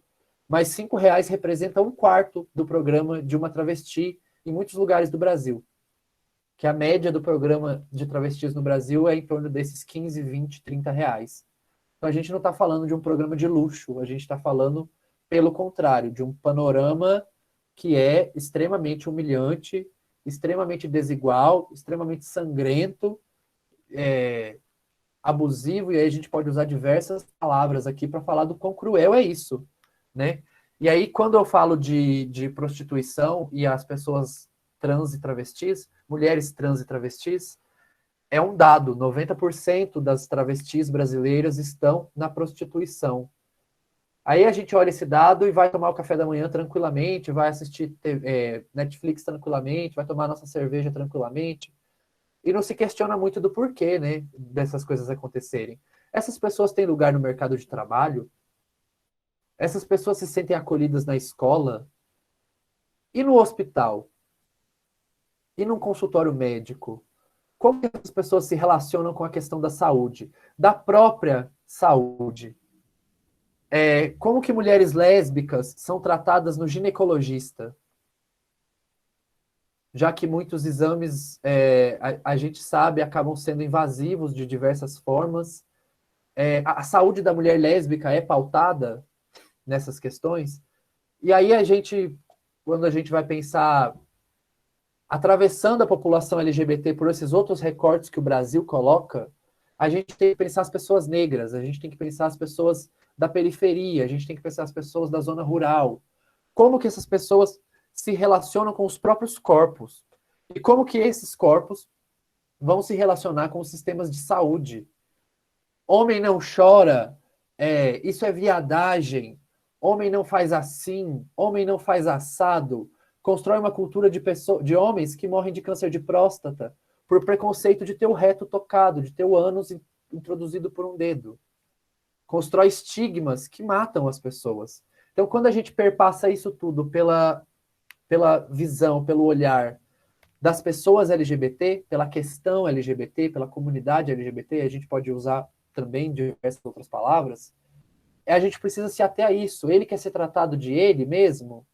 Mas R$ 5 representa um quarto do programa de uma travesti em muitos lugares do Brasil. Que a média do programa de travestis no Brasil é em torno desses 15, 20, R$ 30. Então a gente não está falando de um programa de luxo, a gente está falando, pelo contrário, de um panorama que é extremamente humilhante, extremamente desigual, extremamente sangrento, abusivo, e aí a gente pode usar diversas palavras aqui para falar do quão cruel é isso, né? E aí, quando eu falo de prostituição e as pessoas trans e travestis, mulheres trans e travestis, é um dado, 90% das travestis brasileiras estão na prostituição. Aí a gente olha esse dado e vai tomar o café da manhã tranquilamente, vai assistir Netflix tranquilamente, vai tomar nossa cerveja tranquilamente, e não se questiona muito do porquê, né, dessas coisas acontecerem. Essas pessoas têm lugar no mercado de trabalho, essas pessoas se sentem acolhidas na escola, e no hospital, e num consultório médico. Como que as pessoas se relacionam com a questão da saúde, da própria saúde? Como que mulheres lésbicas são tratadas no ginecologista? Já que muitos exames, a gente sabe, acabam sendo invasivos de diversas formas. A saúde da mulher lésbica é pautada nessas questões. E aí quando a gente vai pensar atravessando a população LGBT por esses outros recortes que o Brasil coloca, a gente tem que pensar as pessoas negras, a gente tem que pensar as pessoas da periferia, a gente tem que pensar as pessoas da zona rural. Como que essas pessoas se relacionam com os próprios corpos? E como que esses corpos vão se relacionar com os sistemas de saúde? Homem não chora, isso é viadagem, homem não faz assim, homem não faz assado, constrói uma cultura de homens que morrem de câncer de próstata por preconceito de ter o reto tocado, de ter o ânus introduzido por um dedo. Constrói estigmas que matam as pessoas. Então, quando a gente perpassa isso tudo pela visão, pelo olhar das pessoas LGBT, pela questão LGBT, pela comunidade LGBT, a gente pode usar também diversas outras palavras, a gente precisa se ater a isso. Ele quer ser tratado de ele mesmo?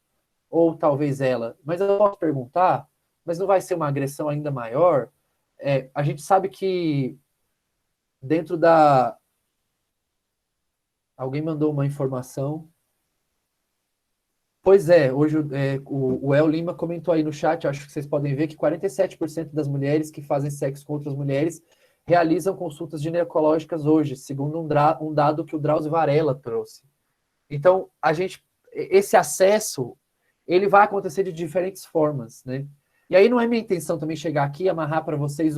Ou talvez ela? Mas eu posso perguntar, mas não vai ser uma agressão ainda maior? A gente sabe que dentro da... Alguém mandou uma informação. Pois é, hoje o El Lima comentou aí no chat, acho que vocês podem ver que 47% das mulheres que fazem sexo com outras mulheres realizam consultas ginecológicas hoje, segundo um dado que o Drauzio Varela trouxe. Então, esse acesso, ele vai acontecer de diferentes formas, né? E aí não é minha intenção também chegar aqui e amarrar para vocês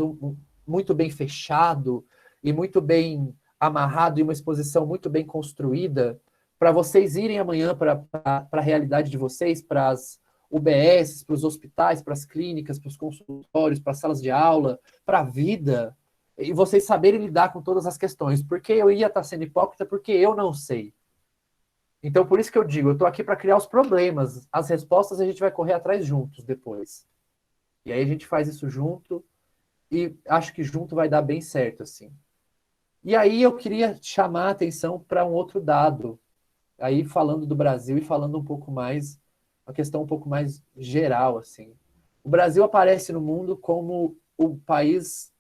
muito bem fechado e muito bem amarrado e uma exposição muito bem construída para vocês irem amanhã para a realidade de vocês, para as UBS, para os hospitais, para as clínicas, para os consultórios, para as salas de aula, para a vida, e vocês saberem lidar com todas as questões. Porque eu ia estar sendo hipócrita porque eu não sei. Então, por isso que eu digo, eu estou aqui para criar os problemas. As respostas a gente vai correr atrás juntos depois. E aí a gente faz isso junto e acho que junto vai dar bem certo, assim. E aí eu queria chamar a atenção para um outro dado, aí falando do Brasil e falando um pouco mais, uma questão um pouco mais geral, assim. O Brasil aparece no mundo como o país...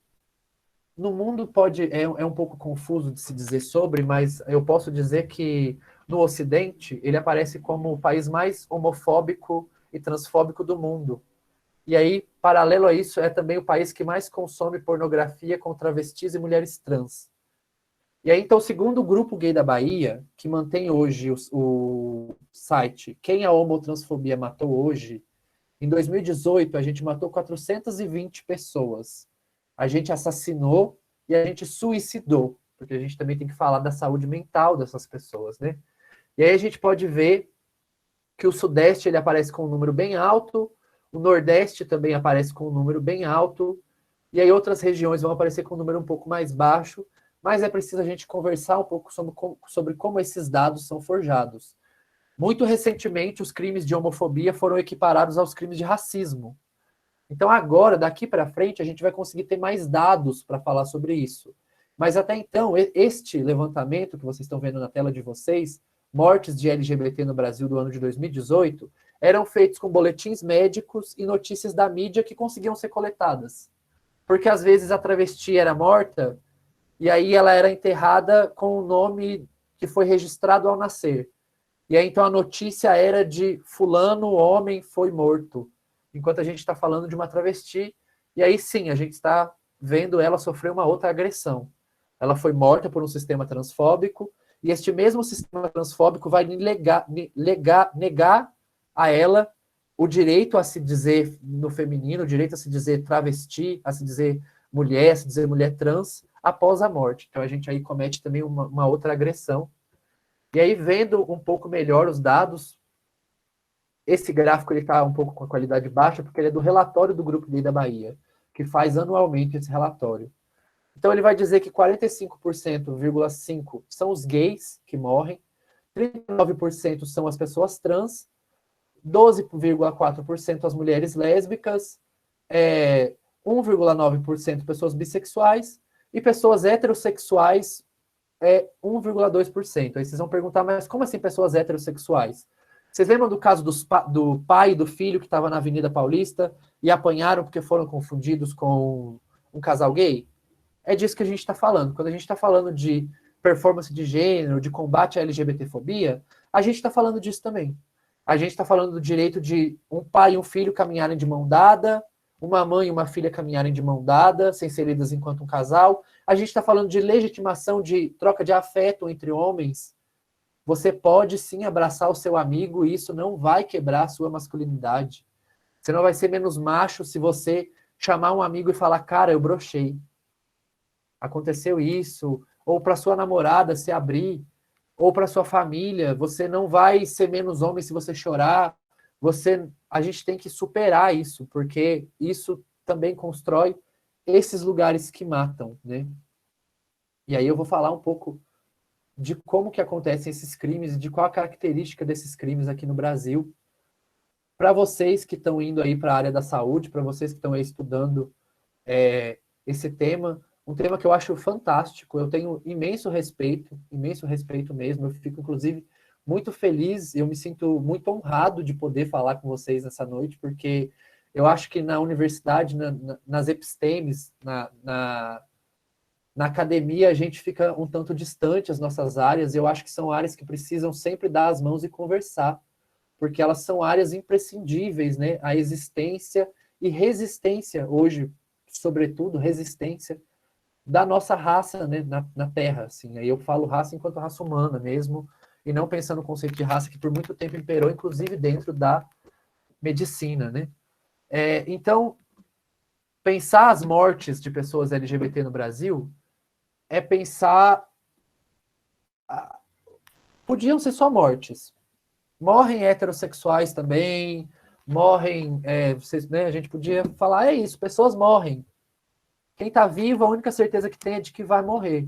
No mundo é um pouco confuso de se dizer sobre, mas eu posso dizer que no Ocidente ele aparece como o país mais homofóbico e transfóbico do mundo. E aí, paralelo a isso, é também o país que mais consome pornografia com travestis e mulheres trans. E aí, então, segundo o Grupo Gay da Bahia, que mantém hoje o site Quem a Homotransfobia Matou Hoje, em 2018 a gente matou 420 pessoas. A gente assassinou e a gente suicidou, porque a gente também tem que falar da saúde mental dessas pessoas, né? E aí a gente pode ver que o Sudeste ele aparece com um número bem alto, o Nordeste também aparece com um número bem alto, e aí outras regiões vão aparecer com um número um pouco mais baixo, mas é preciso a gente conversar um pouco sobre como esses dados são forjados. Muito recentemente, os crimes de homofobia foram equiparados aos crimes de racismo. Então agora, daqui para frente, a gente vai conseguir ter mais dados para falar sobre isso. Mas até então, este levantamento que vocês estão vendo na tela de vocês, mortes de LGBT no Brasil do ano de 2018, eram feitos com boletins médicos e notícias da mídia que conseguiam ser coletadas. Porque às vezes a travesti era morta e aí ela era enterrada com o nome que foi registrado ao nascer. E aí, então, a notícia era de fulano, homem, foi morto. Enquanto a gente está falando de uma travesti. E aí, sim, a gente está vendo ela sofrer uma outra agressão. Ela foi morta por um sistema transfóbico, e este mesmo sistema transfóbico vai negar a ela o direito a se dizer no feminino, o direito a se dizer travesti, a se dizer mulher trans, após a morte. Então, a gente aí comete também uma outra agressão. E aí, vendo um pouco melhor os dados, esse gráfico está um pouco com a qualidade baixa, porque ele é do relatório do Grupo Gay da Bahia, que faz anualmente esse relatório. Então, ele vai dizer que 45,5% são os gays que morrem, 39% são as pessoas trans, 12,4% as mulheres lésbicas, 1,9% pessoas bissexuais e pessoas heterossexuais 1,2%. Aí vocês vão perguntar, mas como assim pessoas heterossexuais? Vocês lembram do caso do pai e do filho que estava na Avenida Paulista e apanharam porque foram confundidos com um casal gay? É disso que a gente está falando. Quando a gente está falando de performance de gênero, de combate à LGBTfobia, a gente está falando disso também. A gente está falando do direito de um pai e um filho caminharem de mão dada, uma mãe e uma filha caminharem de mão dada, sem ser lidas enquanto um casal. A gente está falando de legitimação de troca de afeto entre homens. Você pode sim abraçar o seu amigo e isso não vai quebrar a sua masculinidade. Você não vai ser menos macho se você chamar um amigo e falar, cara, eu brochei. Aconteceu isso. Ou para sua namorada se abrir. Ou para sua família. Você não vai ser menos homem se você chorar. A gente tem que superar isso, porque isso também constrói esses lugares que matam, né? E aí eu vou falar um pouco de como que acontecem esses crimes e de qual a característica desses crimes aqui no Brasil. Para vocês que estão indo aí para a área da saúde, para vocês que estão aí estudando esse tema, um tema que eu acho fantástico, eu tenho imenso respeito mesmo, eu fico, inclusive, muito feliz, eu me sinto muito honrado de poder falar com vocês nessa noite, porque eu acho que na universidade, nas epistemes, na academia, a gente fica um tanto distante as nossas áreas, e eu acho que são áreas que precisam sempre dar as mãos e conversar, porque elas são áreas imprescindíveis, né? A existência e resistência, hoje, sobretudo, resistência da nossa raça, né, na Terra, assim. Aí eu falo raça enquanto raça humana mesmo, e não pensando no conceito de raça que por muito tempo imperou, inclusive dentro da medicina, né? Então, pensar as mortes de pessoas LGBT no Brasil é pensar... Podiam ser só mortes. Morrem heterossexuais também, morrem... vocês, né, a gente podia falar, é isso, pessoas morrem. Quem está vivo, a única certeza que tem é de que vai morrer.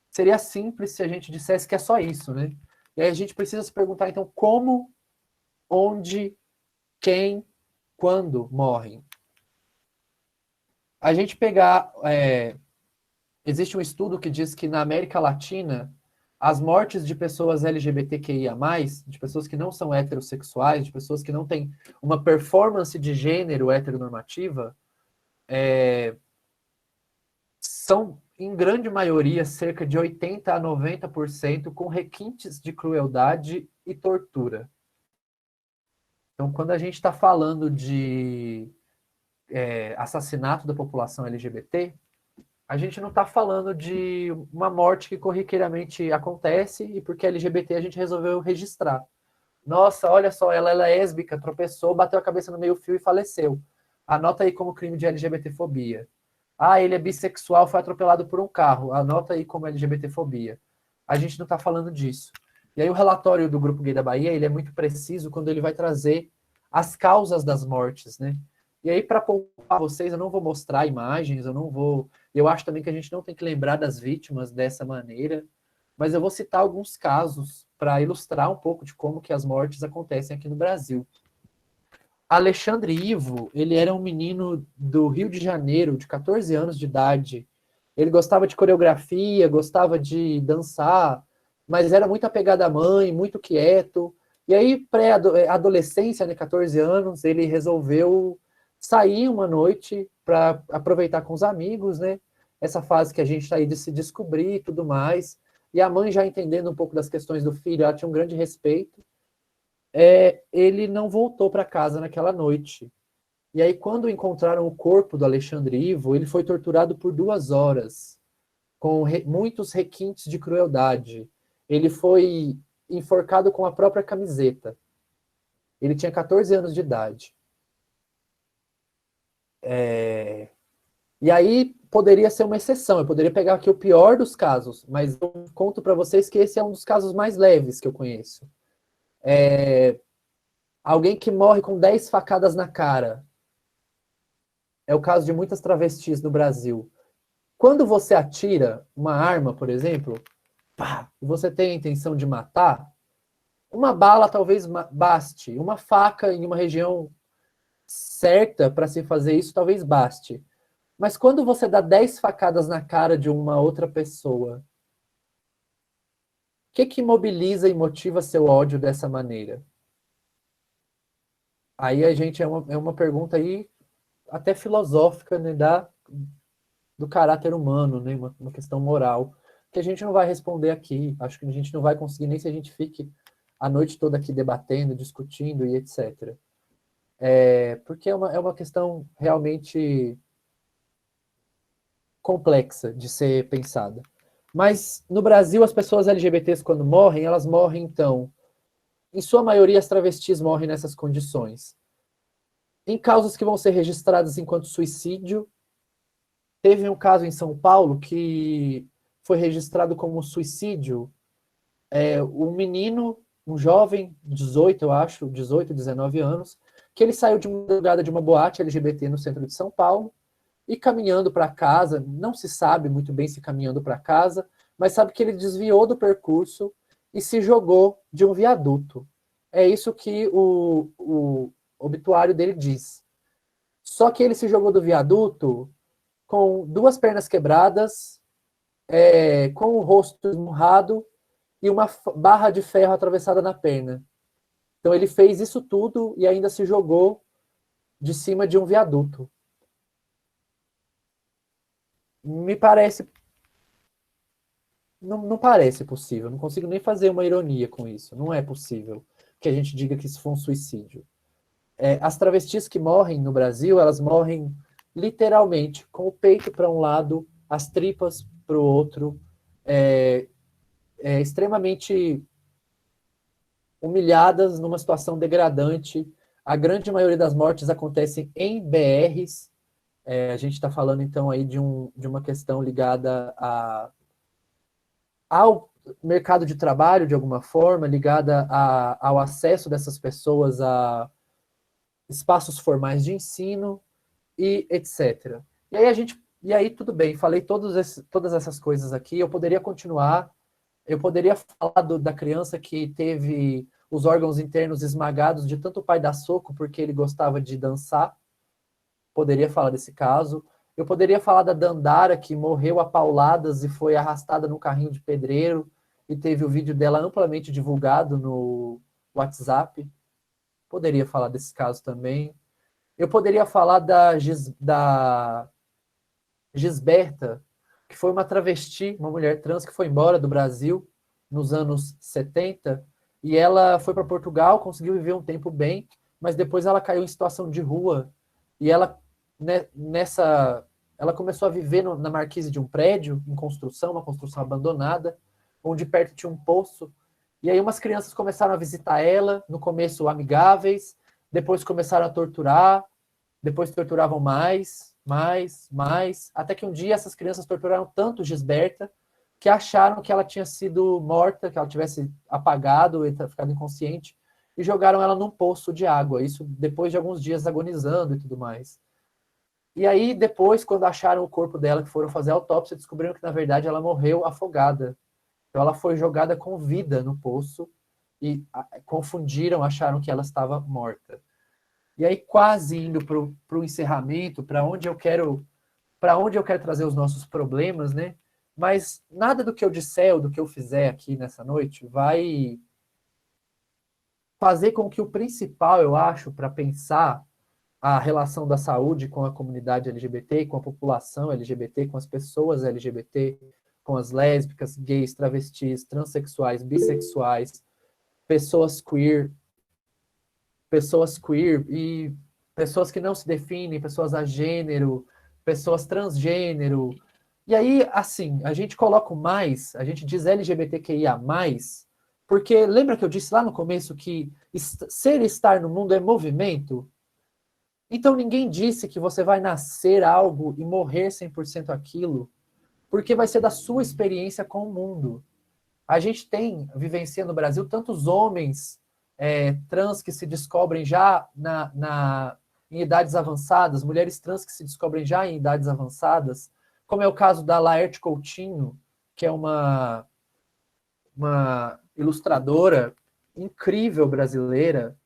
Seria simples se a gente dissesse que é só isso, né? E aí a gente precisa se perguntar, então, como, onde, quem, quando morrem. A gente pegar... existe um estudo que diz que na América Latina, as mortes de pessoas LGBTQIA+, de pessoas que não são heterossexuais, de pessoas que não têm uma performance de gênero heteronormativa, são, em grande maioria, cerca de 80% a 90% com requintes de crueldade e tortura. Então, quando a gente está falando de assassinato da população LGBT, a gente não está falando de uma morte que corriqueiramente acontece e porque é LGBT a gente resolveu registrar. Nossa, olha só, ela é lésbica, tropeçou, bateu a cabeça no meio-fio e faleceu. Anota aí como crime de LGBTfobia. Ah, ele é bissexual, foi atropelado por um carro. Anota aí como LGBTfobia. A gente não está falando disso. E aí o relatório do Grupo Gay da Bahia, ele é muito preciso quando ele vai trazer as causas das mortes, né? E aí, para poupar vocês, eu não vou mostrar imagens, eu não vou... Eu acho também que a gente não tem que lembrar das vítimas dessa maneira, mas eu vou citar alguns casos para ilustrar um pouco de como que as mortes acontecem aqui no Brasil. Alexandre Ivo, ele era um menino do Rio de Janeiro, de 14 anos de idade. Ele gostava de coreografia, gostava de dançar, mas era muito apegado à mãe, muito quieto. E aí, pré-adolescência, né, 14 anos, ele resolveu sair uma noite para aproveitar com os amigos, né? essa fase que a gente está aí de se descobrir e tudo mais, e a mãe já entendendo um pouco das questões do filho, ela tinha um grande respeito, ele não voltou para casa naquela noite. E aí, quando encontraram o corpo do Alexandre Ivo, ele foi torturado por 2 horas, com muitos requintes de crueldade. Ele foi enforcado com a própria camiseta. Ele tinha 14 anos de idade. E aí poderia ser uma exceção, eu poderia pegar aqui o pior dos casos, mas eu conto para vocês que esse é um dos casos mais leves que eu conheço. Alguém que morre com 10 facadas na cara. É o caso de muitas travestis no Brasil. Quando você atira uma arma, por exemplo, pá, e você tem a intenção de matar, uma bala talvez baste, uma faca em uma região certa para se fazer isso talvez baste. Mas quando você dá 10 facadas na cara de uma outra pessoa, o que mobiliza e motiva seu ódio dessa maneira? Aí a gente é uma pergunta aí até filosófica, né, do caráter humano, né, uma questão moral, que a gente não vai responder aqui. Acho que a gente não vai conseguir nem se a gente fique a noite toda aqui debatendo, discutindo e etc. Porque é uma questão realmente complexa de ser pensada. Mas no Brasil, as pessoas LGBTs, quando morrem, elas morrem, então, em sua maioria, as travestis morrem nessas condições. Em causas que vão ser registradas enquanto suicídio, teve um caso em São Paulo que foi registrado como suicídio. Um menino, um jovem, 18, eu acho, 18, 19 anos, que ele saiu de madrugada de uma boate LGBT no centro de São Paulo, e caminhando para casa, não se sabe muito bem se caminhando para casa, mas sabe que ele desviou do percurso e se jogou de um viaduto. É isso que o obituário dele diz. Só que ele se jogou do viaduto com 2 pernas quebradas, com o rosto esmurrado e uma barra de ferro atravessada na perna. Então ele fez isso tudo e ainda se jogou de cima de um viaduto. Me parece. Não parece possível. Não consigo nem fazer uma ironia com isso. Não é possível que a gente diga que isso foi um suicídio. As travestis que morrem no Brasil, elas morrem literalmente com o peito para um lado, as tripas para o outro, extremamente humilhadas numa situação degradante. A grande maioria das mortes acontecem em BRs. A gente está falando então aí de uma questão ligada ao mercado de trabalho, de alguma forma, ligada ao acesso dessas pessoas a espaços formais de ensino e etc. E aí tudo bem, falei todas essas coisas aqui, eu poderia continuar, eu poderia falar da criança que teve os órgãos internos esmagados de tanto o pai dar soco porque ele gostava de dançar, poderia falar desse caso. Eu poderia falar da Dandara, que morreu a pauladas e foi arrastada num carrinho de pedreiro, e teve o vídeo dela amplamente divulgado no WhatsApp. Poderia falar desse caso também. Eu poderia falar da Gisberta, que foi uma travesti, uma mulher trans que foi embora do Brasil nos anos 70, e ela foi para Portugal, conseguiu viver um tempo bem, mas depois ela caiu em situação de rua, e ela ela começou a viver na marquise de um prédio em construção, uma construção abandonada, onde perto tinha um poço. E aí umas crianças começaram a visitar ela, no começo amigáveis, depois começaram a torturar, depois torturavam mais, até que um dia essas crianças torturaram tanto Gisberta que acharam que ela tinha sido morta, que ela tivesse apagado e ficado inconsciente, e jogaram ela num poço de água, isso depois de alguns dias agonizando e tudo mais. E aí, depois, quando acharam o corpo dela, que foram fazer a autópsia, descobriram que, na verdade, ela morreu afogada. Então, ela foi jogada com vida no poço e confundiram, acharam que ela estava morta. E aí, quase indo para o encerramento, para onde eu quero trazer os nossos problemas, né? Mas nada do que eu disser ou do que eu fizer aqui nessa noite vai fazer com que o principal, eu acho, para pensar a relação da saúde com a comunidade LGBT, com a população LGBT, com as pessoas LGBT, com as lésbicas, gays, travestis, transexuais, bissexuais, pessoas queer e pessoas que não se definem, pessoas agênero, pessoas transgênero. E aí, assim, a gente coloca o mais, a gente diz LGBTQIA+, porque lembra que eu disse lá no começo que ser e estar no mundo é movimento? Então ninguém disse que você vai nascer algo e morrer 100% aquilo, porque vai ser da sua experiência com o mundo. A gente vivencia no Brasil, tantos homens trans que se descobrem já em idades avançadas, mulheres trans que se descobrem já em idades avançadas, como é o caso da Laerte Coutinho, que é uma ilustradora incrível brasileira,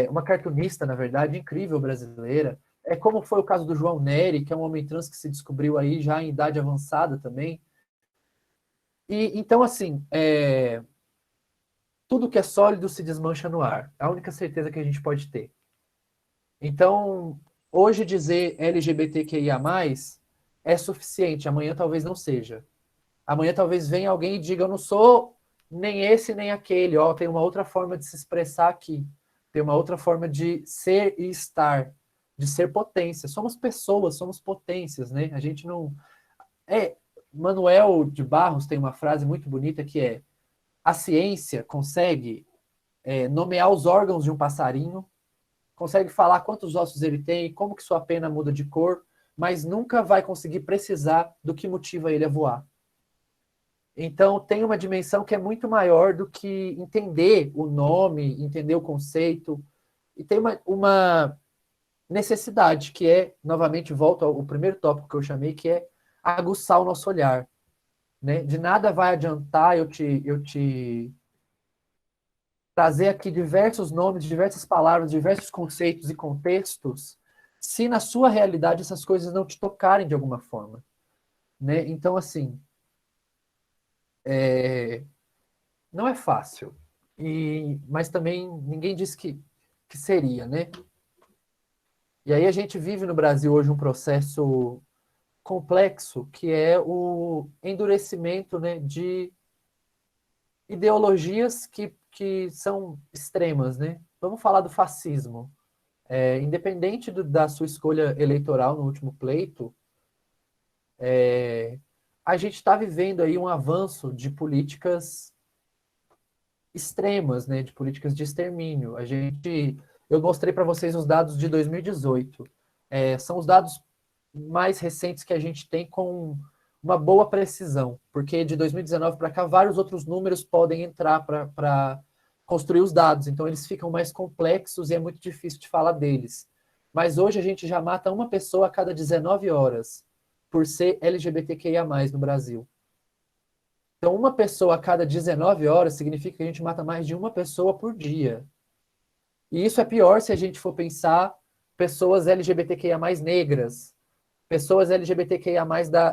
uma cartunista, na verdade, incrível brasileira. É como foi o caso do João Nery, que é um homem trans que se descobriu aí já em idade avançada também. E então, assim, tudo que é sólido se desmancha no ar. A única certeza que a gente pode ter. Então, hoje dizer LGBTQIA+, é suficiente. Amanhã talvez não seja. Amanhã talvez venha alguém e diga, eu não sou nem esse nem aquele. Ó, tem uma outra forma de se expressar aqui. Tem uma outra forma de ser e estar. De ser potência. Somos pessoas, somos potências, né? A gente não... Manuel de Barros tem uma frase muito bonita que é: a ciência consegue nomear os órgãos de um passarinho, consegue falar quantos ossos ele tem, como que sua pena muda de cor, mas nunca vai conseguir precisar do que motiva ele a voar. Então, tem uma dimensão que é muito maior do que entender o nome, entender o conceito, e tem uma necessidade, que é, novamente, volto ao primeiro tópico que eu chamei, que é aguçar o nosso olhar. Né? De nada vai adiantar eu te trazer aqui diversos nomes, diversas palavras, diversos conceitos e contextos, se na sua realidade essas coisas não te tocarem de alguma forma. Né? Então, assim, não é fácil, mas também ninguém disse que seria, né? E aí a gente vive no Brasil hoje um processo complexo, que é o endurecimento, né, de ideologias que são extremas, né? Vamos falar do fascismo. Independente da sua escolha eleitoral no último pleito, a gente está vivendo aí um avanço de políticas extremas, né? De políticas de extermínio. Eu mostrei para vocês os dados de 2018. São os dados mais recentes que a gente tem com uma boa precisão, porque de 2019 para cá vários outros números podem entrar para construir os dados, então eles ficam mais complexos e é muito difícil de falar deles. Mas hoje a gente já mata uma pessoa a cada 19 horas por ser LGBTQIA+, no Brasil. Então, uma pessoa a cada 19 horas significa que a gente mata mais de uma pessoa por dia. E isso é pior se a gente for pensar pessoas LGBTQIA+ negras, pessoas LGBTQIA+,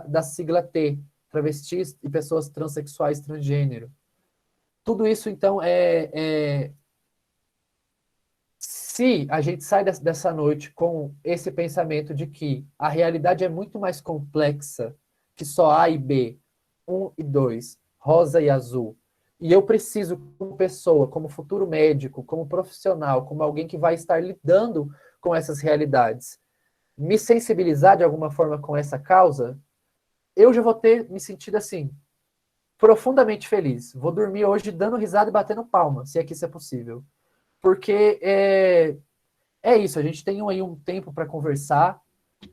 da sigla T, travestis e pessoas transexuais transgênero. Tudo isso, então, se a gente sai dessa noite com esse pensamento de que a realidade é muito mais complexa que só A e B, 1 e 2, rosa e azul, e eu preciso, como pessoa, como futuro médico, como profissional, como alguém que vai estar lidando com essas realidades, me sensibilizar de alguma forma com essa causa, eu já vou ter me sentido assim, profundamente feliz. Vou dormir hoje dando risada e batendo palma, se é que isso é possível. Porque é isso, a gente tem aí um tempo para conversar,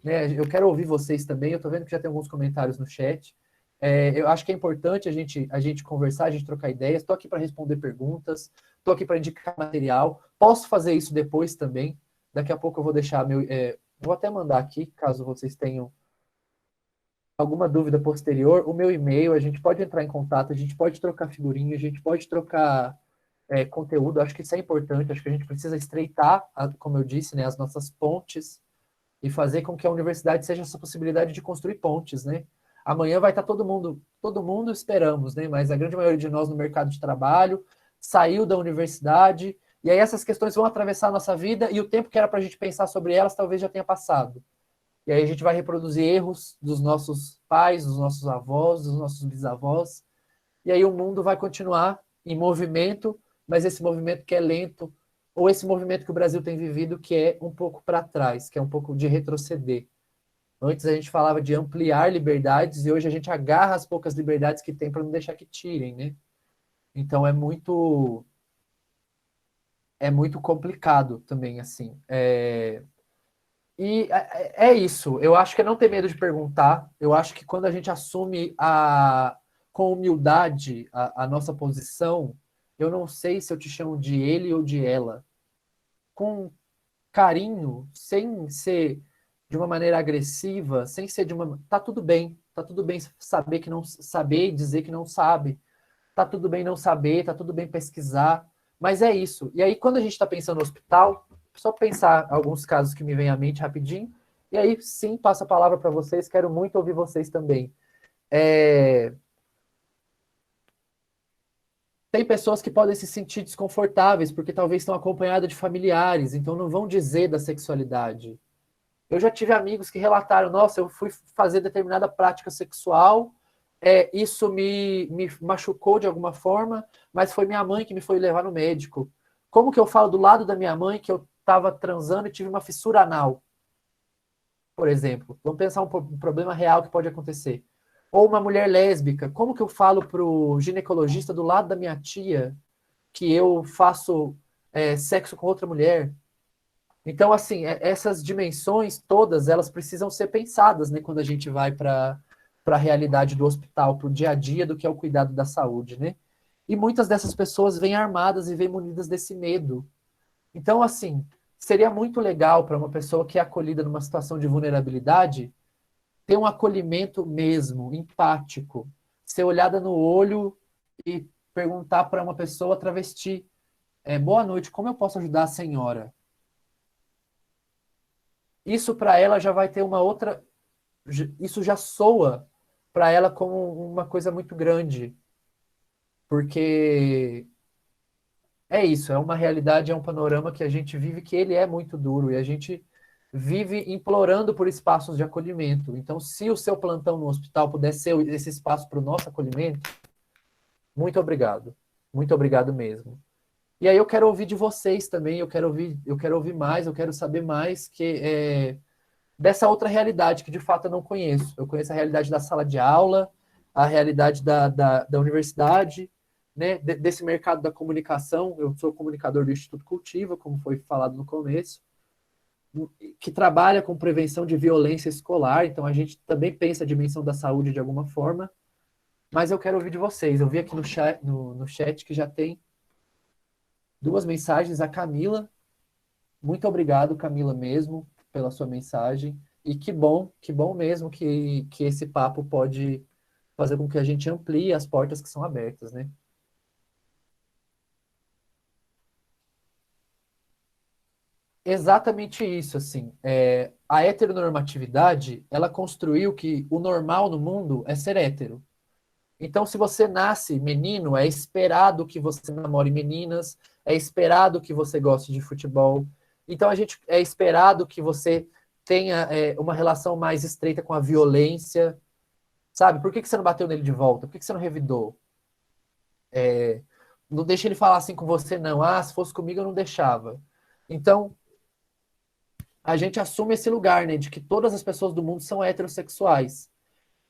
né? Eu quero ouvir vocês também, eu estou vendo que já tem alguns comentários no chat. Eu acho que é importante a gente conversar, a gente trocar ideias. Estou aqui para responder perguntas, estou aqui para indicar material. Posso fazer isso depois também. Daqui a pouco eu vou deixar vou até mandar aqui, caso vocês tenham alguma dúvida posterior, o meu e-mail, a gente pode entrar em contato, a gente pode trocar figurinha, a gente pode trocar conteúdo, acho que isso é importante, acho que a gente precisa estreitar, como eu disse, né, as nossas pontes e fazer com que a universidade seja essa possibilidade de construir pontes, né? Amanhã vai estar todo mundo esperamos, né? Mas a grande maioria de nós no mercado de trabalho saiu da universidade E aí essas questões vão atravessar a nossa vida e o tempo que era para a gente pensar sobre elas talvez já tenha passado. E aí a gente vai reproduzir erros dos nossos pais, dos nossos avós, dos nossos bisavós. E aí o mundo vai continuar em movimento, mas esse movimento que é lento, ou esse movimento que o Brasil tem vivido que é um pouco para trás, que é um pouco de retroceder. Antes a gente falava de ampliar liberdades e hoje a gente agarra as poucas liberdades que tem para não deixar que tirem, né? Então é muito complicado também, assim. E é isso. Eu acho que é não ter medo de perguntar. Eu acho que quando a gente assume com humildade a nossa posição, eu não sei se eu te chamo de ele ou de ela. Com carinho, sem ser de uma maneira agressiva, sem ser de uma. Tá tudo bem. Tá tudo bem saber que não saber e dizer que não sabe. Tá tudo bem não saber, tá tudo bem pesquisar. Mas é isso. E aí, quando a gente está pensando no hospital, só pensar alguns casos que me vêm à mente rapidinho, e aí sim passo a palavra para vocês, quero muito ouvir vocês também. Tem pessoas que podem se sentir desconfortáveis, porque talvez estão acompanhadas de familiares, então não vão dizer da sexualidade. Eu já tive amigos que relataram, nossa, eu fui fazer determinada prática sexual, isso me machucou de alguma forma, mas foi minha mãe que me foi levar no médico. Como que eu falo do lado da minha mãe que eu estava transando e tive uma fissura anal, por exemplo? Vamos pensar um problema real que pode acontecer. Ou uma mulher lésbica, como que eu falo para o ginecologista do lado da minha tia que eu faço sexo com outra mulher? Então, assim, essas dimensões todas, elas precisam ser pensadas, né, quando a gente vai para a realidade do hospital, para o dia a dia do que é o cuidado da saúde, né? E muitas dessas pessoas vêm armadas e vêm munidas desse medo. Então, assim, seria muito legal para uma pessoa que é acolhida numa situação de vulnerabilidade ter um acolhimento mesmo, empático, ser olhada no olho e perguntar para uma pessoa travesti, boa noite, como eu posso ajudar a senhora? Isso para ela já vai ter uma outra. Isso já soa para ela como uma coisa muito grande, porque é isso, é uma realidade, é um panorama que a gente vive que ele é muito duro e a gente vive implorando por espaços de acolhimento. Então, se o seu plantão no hospital puder ser esse espaço para o nosso acolhimento, muito obrigado. Muito obrigado mesmo. E aí eu quero ouvir de vocês também, eu quero ouvir mais, eu quero saber mais dessa outra realidade que de fato eu não conheço. Eu conheço a realidade da sala de aula, a realidade da universidade, né, desse mercado da comunicação. Eu sou comunicador do Instituto Cultiva, como foi falado no começo, que trabalha com prevenção de violência escolar, então a gente também pensa a dimensão da saúde de alguma forma, mas eu quero ouvir de vocês. Eu vi aqui no chat que já tem duas mensagens. A Camila, muito obrigado, Camila, mesmo, pela sua mensagem. E que bom mesmo que esse papo pode fazer com que a gente amplie as portas que são abertas, né? Exatamente isso, assim. A heteronormatividade, ela construiu que o normal no mundo é ser hétero. Então, se você nasce menino, é esperado que você namore meninas, é esperado que você goste de futebol. Então, é esperado que você tenha uma relação mais estreita com a violência, sabe? Por que que você não bateu nele de volta? Por que que você não revidou? Não deixa ele falar assim com você, não. Ah, se fosse comigo eu não deixava. Então, a gente assume esse lugar, né, de que todas as pessoas do mundo são heterossexuais.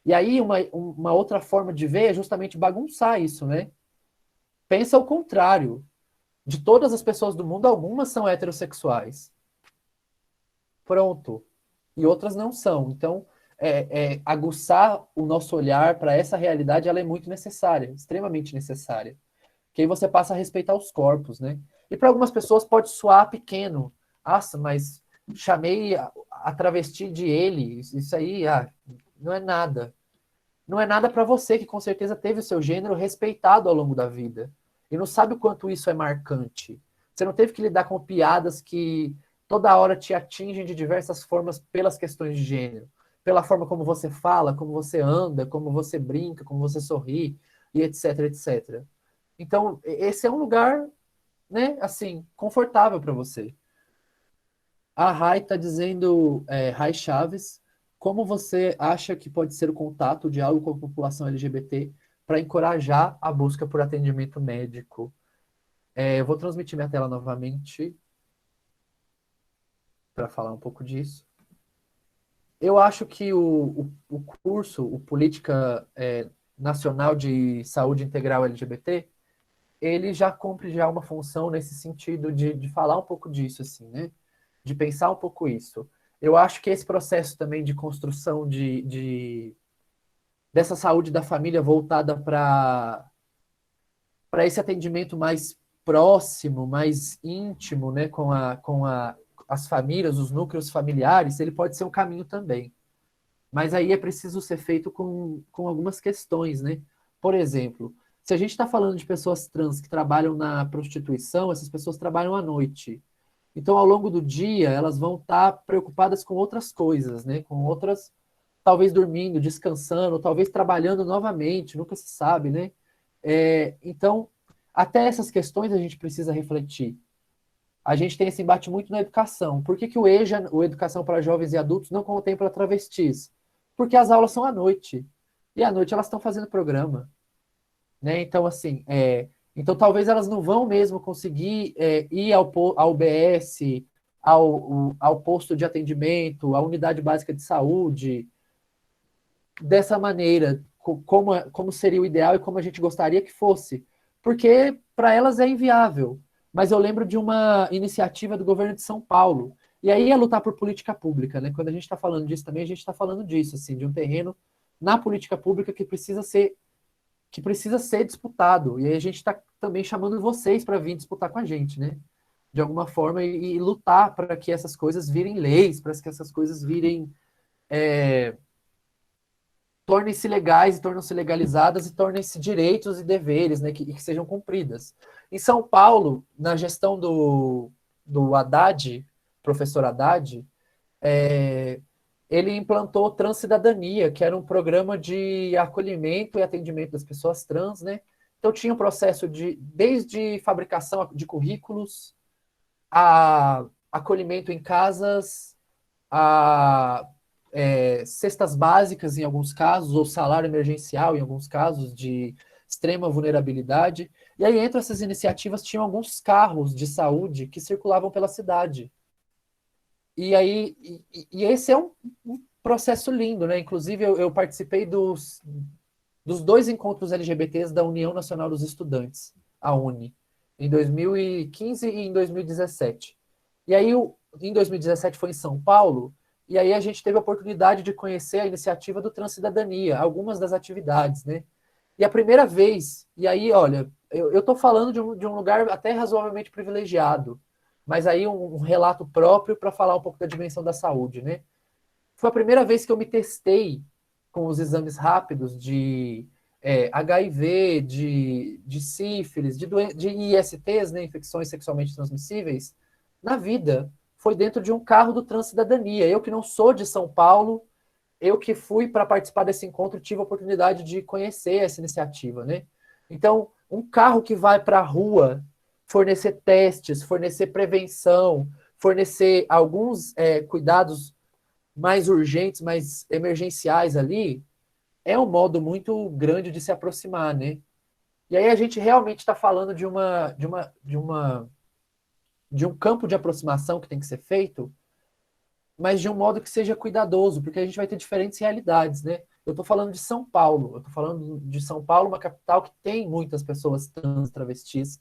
E aí, uma outra forma de ver é justamente bagunçar isso, né? Pensa o contrário. De todas as pessoas do mundo, algumas são heterossexuais. Pronto. E outras não são. Então, aguçar o nosso olhar para essa realidade, ela é muito necessária, extremamente necessária. Que aí você passa a respeitar os corpos, né? E para algumas pessoas pode soar pequeno. Nossa, mas chamei a travesti de ele. Isso aí, não é nada. Não é nada para você que com certeza teve o seu gênero respeitado ao longo da vida. E não sabe o quanto isso é marcante. Você não teve que lidar com piadas que toda hora te atingem de diversas formas pelas questões de gênero. Pela forma como você fala, como você anda, como você brinca, como você sorri, e etc, etc. Então, esse é um lugar né, assim, confortável para você. A Rai está dizendo, Rai Chaves, como você acha que pode ser o contato, o diálogo com a população LGBT para encorajar a busca por atendimento médico? Eu vou transmitir minha tela novamente para falar um pouco disso. Eu acho que o curso, o Política Nacional de Saúde Integral LGBT, ele já cumpre já uma função nesse sentido de falar um pouco disso, assim, né? De pensar um pouco isso. Eu acho que esse processo também de construção dessa saúde da família voltada para esse atendimento mais próximo, mais íntimo, né, as famílias, os núcleos familiares, ele pode ser um caminho também. Mas aí é preciso ser feito com algumas questões, né? Por exemplo, se a gente está falando de pessoas trans que trabalham na prostituição, essas pessoas trabalham à noite. Então, ao longo do dia, elas vão estar preocupadas com outras coisas, né? Com outras, talvez dormindo, descansando, talvez trabalhando novamente, nunca se sabe, né? Então, até essas questões a gente precisa refletir. A gente tem esse embate muito na educação. Por que que o EJA, o Educação para Jovens e Adultos, não contempla travestis? Porque as aulas são à noite. E à noite elas estão fazendo programa, né? Então, assim, então talvez elas não vão mesmo conseguir ir ao BS, ao posto de atendimento, à unidade básica de saúde, dessa maneira, como seria o ideal e como a gente gostaria que fosse. Porque para elas é inviável. Mas eu lembro de uma iniciativa do governo de São Paulo. E aí é lutar por política pública, né? Quando a gente está falando disso também, a gente está falando disso, assim, de um terreno na política pública que precisa ser disputado. E aí a gente está também chamando vocês para vir disputar com a gente, né? De alguma forma, e lutar para que essas coisas virem leis, para que essas coisas virem. Tornem-se legais e tornam-se legalizadas e tornem-se direitos e deveres, né, que sejam cumpridas. Em São Paulo, na gestão do Haddad, professor Haddad, é, ele implantou Transcidadania, que era um programa de acolhimento e atendimento das pessoas trans, né? Então tinha um processo desde fabricação de currículos, a acolhimento em casas, a cestas básicas em alguns casos, ou salário emergencial em alguns casos de extrema vulnerabilidade. E aí, entre essas iniciativas, tinham alguns carros de saúde que circulavam pela cidade. E aí, e esse é um processo lindo, né? Inclusive, eu participei dos dois encontros LGBTs da União Nacional dos Estudantes, a UNE, em 2015 e em 2017. E aí, em 2017 foi em São Paulo, e aí a gente teve a oportunidade de conhecer a iniciativa do Transcidadania, algumas das atividades, né? E a primeira vez, e aí, olha, eu estou falando de um lugar até razoavelmente privilegiado, mas aí um relato próprio para falar um pouco da dimensão da saúde, né? Foi a primeira vez que eu me testei com os exames rápidos de HIV, de sífilis, de ISTs, né, infecções sexualmente transmissíveis, na vida. Foi dentro de um carro do Transcidadania. Eu que não sou de São Paulo, eu que fui para participar desse encontro, tive a oportunidade de conhecer essa iniciativa, né? Então, um carro que vai para a rua fornecer testes, fornecer prevenção, fornecer alguns cuidados mais urgentes, mais emergenciais ali, é um modo muito grande de se aproximar, né? E aí a gente realmente está falando de um campo de aproximação que tem que ser feito, mas de um modo que seja cuidadoso, porque a gente vai ter diferentes realidades, né? Eu estou falando de São Paulo, eu estou falando de São Paulo, uma capital que tem muitas pessoas trans, travestis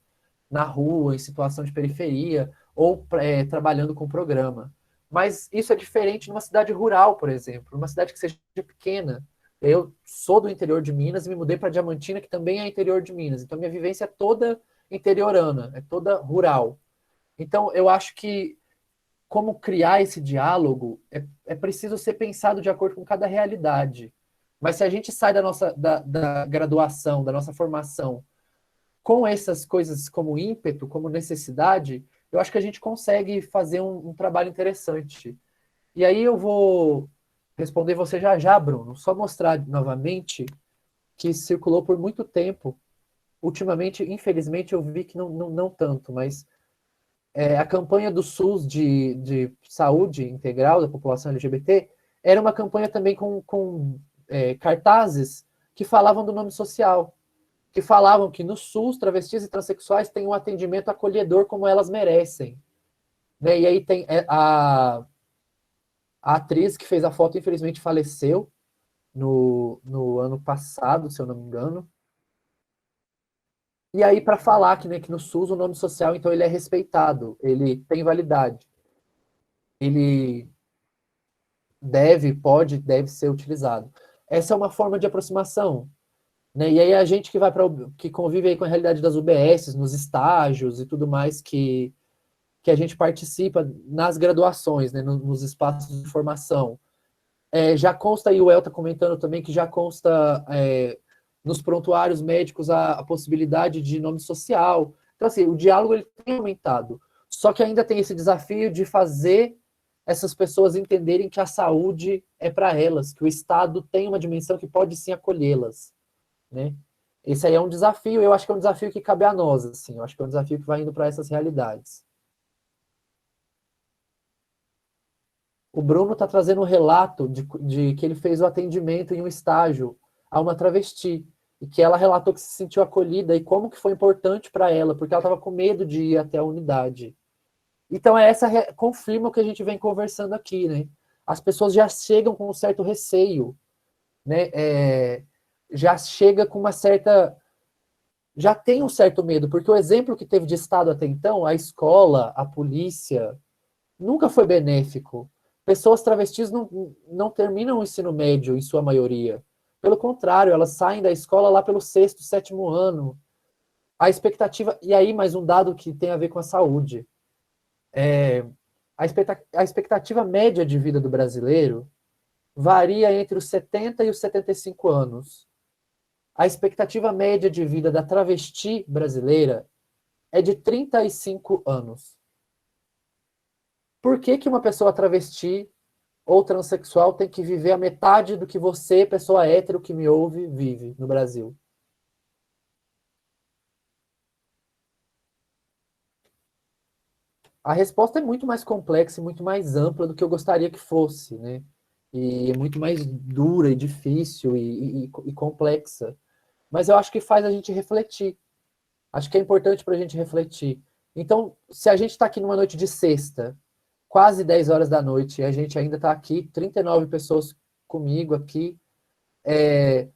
na rua, em situação de periferia, ou trabalhando com programa. Mas isso é diferente numa cidade rural, por exemplo, numa cidade que seja pequena. Eu sou do interior de Minas e me mudei para Diamantina, que também é interior de Minas. Então, minha vivência é toda interiorana, é toda rural. Então, eu acho que como criar esse diálogo é preciso ser pensado de acordo com cada realidade. Mas se a gente sai da graduação, da nossa formação, com essas coisas como ímpeto, como necessidade, eu acho que a gente consegue fazer um trabalho interessante. E aí eu vou responder você já já, Bruno. Só mostrar novamente que circulou por muito tempo ultimamente, infelizmente, eu vi que não tanto, mas a campanha do SUS de saúde integral da população LGBT era uma campanha também com cartazes que falavam do nome social, que falavam que no SUS travestis e transexuais têm um atendimento acolhedor como elas merecem. Né? E aí tem a atriz que fez a foto, infelizmente, faleceu no ano passado, se eu não me engano. E aí, para falar que, né, que no SUS o nome social, então, ele é respeitado, ele tem validade. Ele deve ser utilizado. Essa é uma forma de aproximação. Né? E aí a gente que convive aí com a realidade das UBSs, nos estágios e tudo mais que a gente participa nas graduações, né, nos espaços de formação. Já consta, e o El está comentando também, que já consta nos prontuários médicos a possibilidade de nome social. Então, assim, o diálogo ele tem aumentado. Só que ainda tem esse desafio de fazer essas pessoas entenderem que a saúde é para elas, que o Estado tem uma dimensão que pode sim acolhê-las. Né? Esse aí é um desafio, eu acho que é um desafio que cabe a nós, assim, eu acho que é um desafio que vai indo para essas realidades. O Bruno está trazendo um relato de que ele fez o atendimento em um estágio a uma travesti, e que ela relatou que se sentiu acolhida e como que foi importante para ela, porque ela estava com medo de ir até a unidade. Então, confirma o que a gente vem conversando aqui, né? As pessoas já chegam com um certo receio, né? Já chega com uma certa... Já tem um certo medo, porque o exemplo que teve de Estado até então, a escola, a polícia, nunca foi benéfico. Pessoas travestis não terminam o ensino médio, em sua maioria. Pelo contrário, elas saem da escola lá pelo sexto, sétimo ano. A expectativa. E aí, mais um dado que tem a ver com a saúde. A expectativa média de vida do brasileiro varia entre os 70 e os 75 anos. A expectativa média de vida da travesti brasileira é de 35 anos. Por que que uma pessoa travesti ou transexual tem que viver a metade do que você, pessoa hétero que me ouve, vive no Brasil? A resposta é muito mais complexa e muito mais ampla do que eu gostaria que fosse, né? E é muito mais dura e difícil e complexa. Mas eu acho que faz a gente refletir. Acho que é importante para a gente refletir. Então, se a gente está aqui numa noite de sexta, quase 10 horas da noite, e a gente ainda está aqui, 39 pessoas comigo aqui,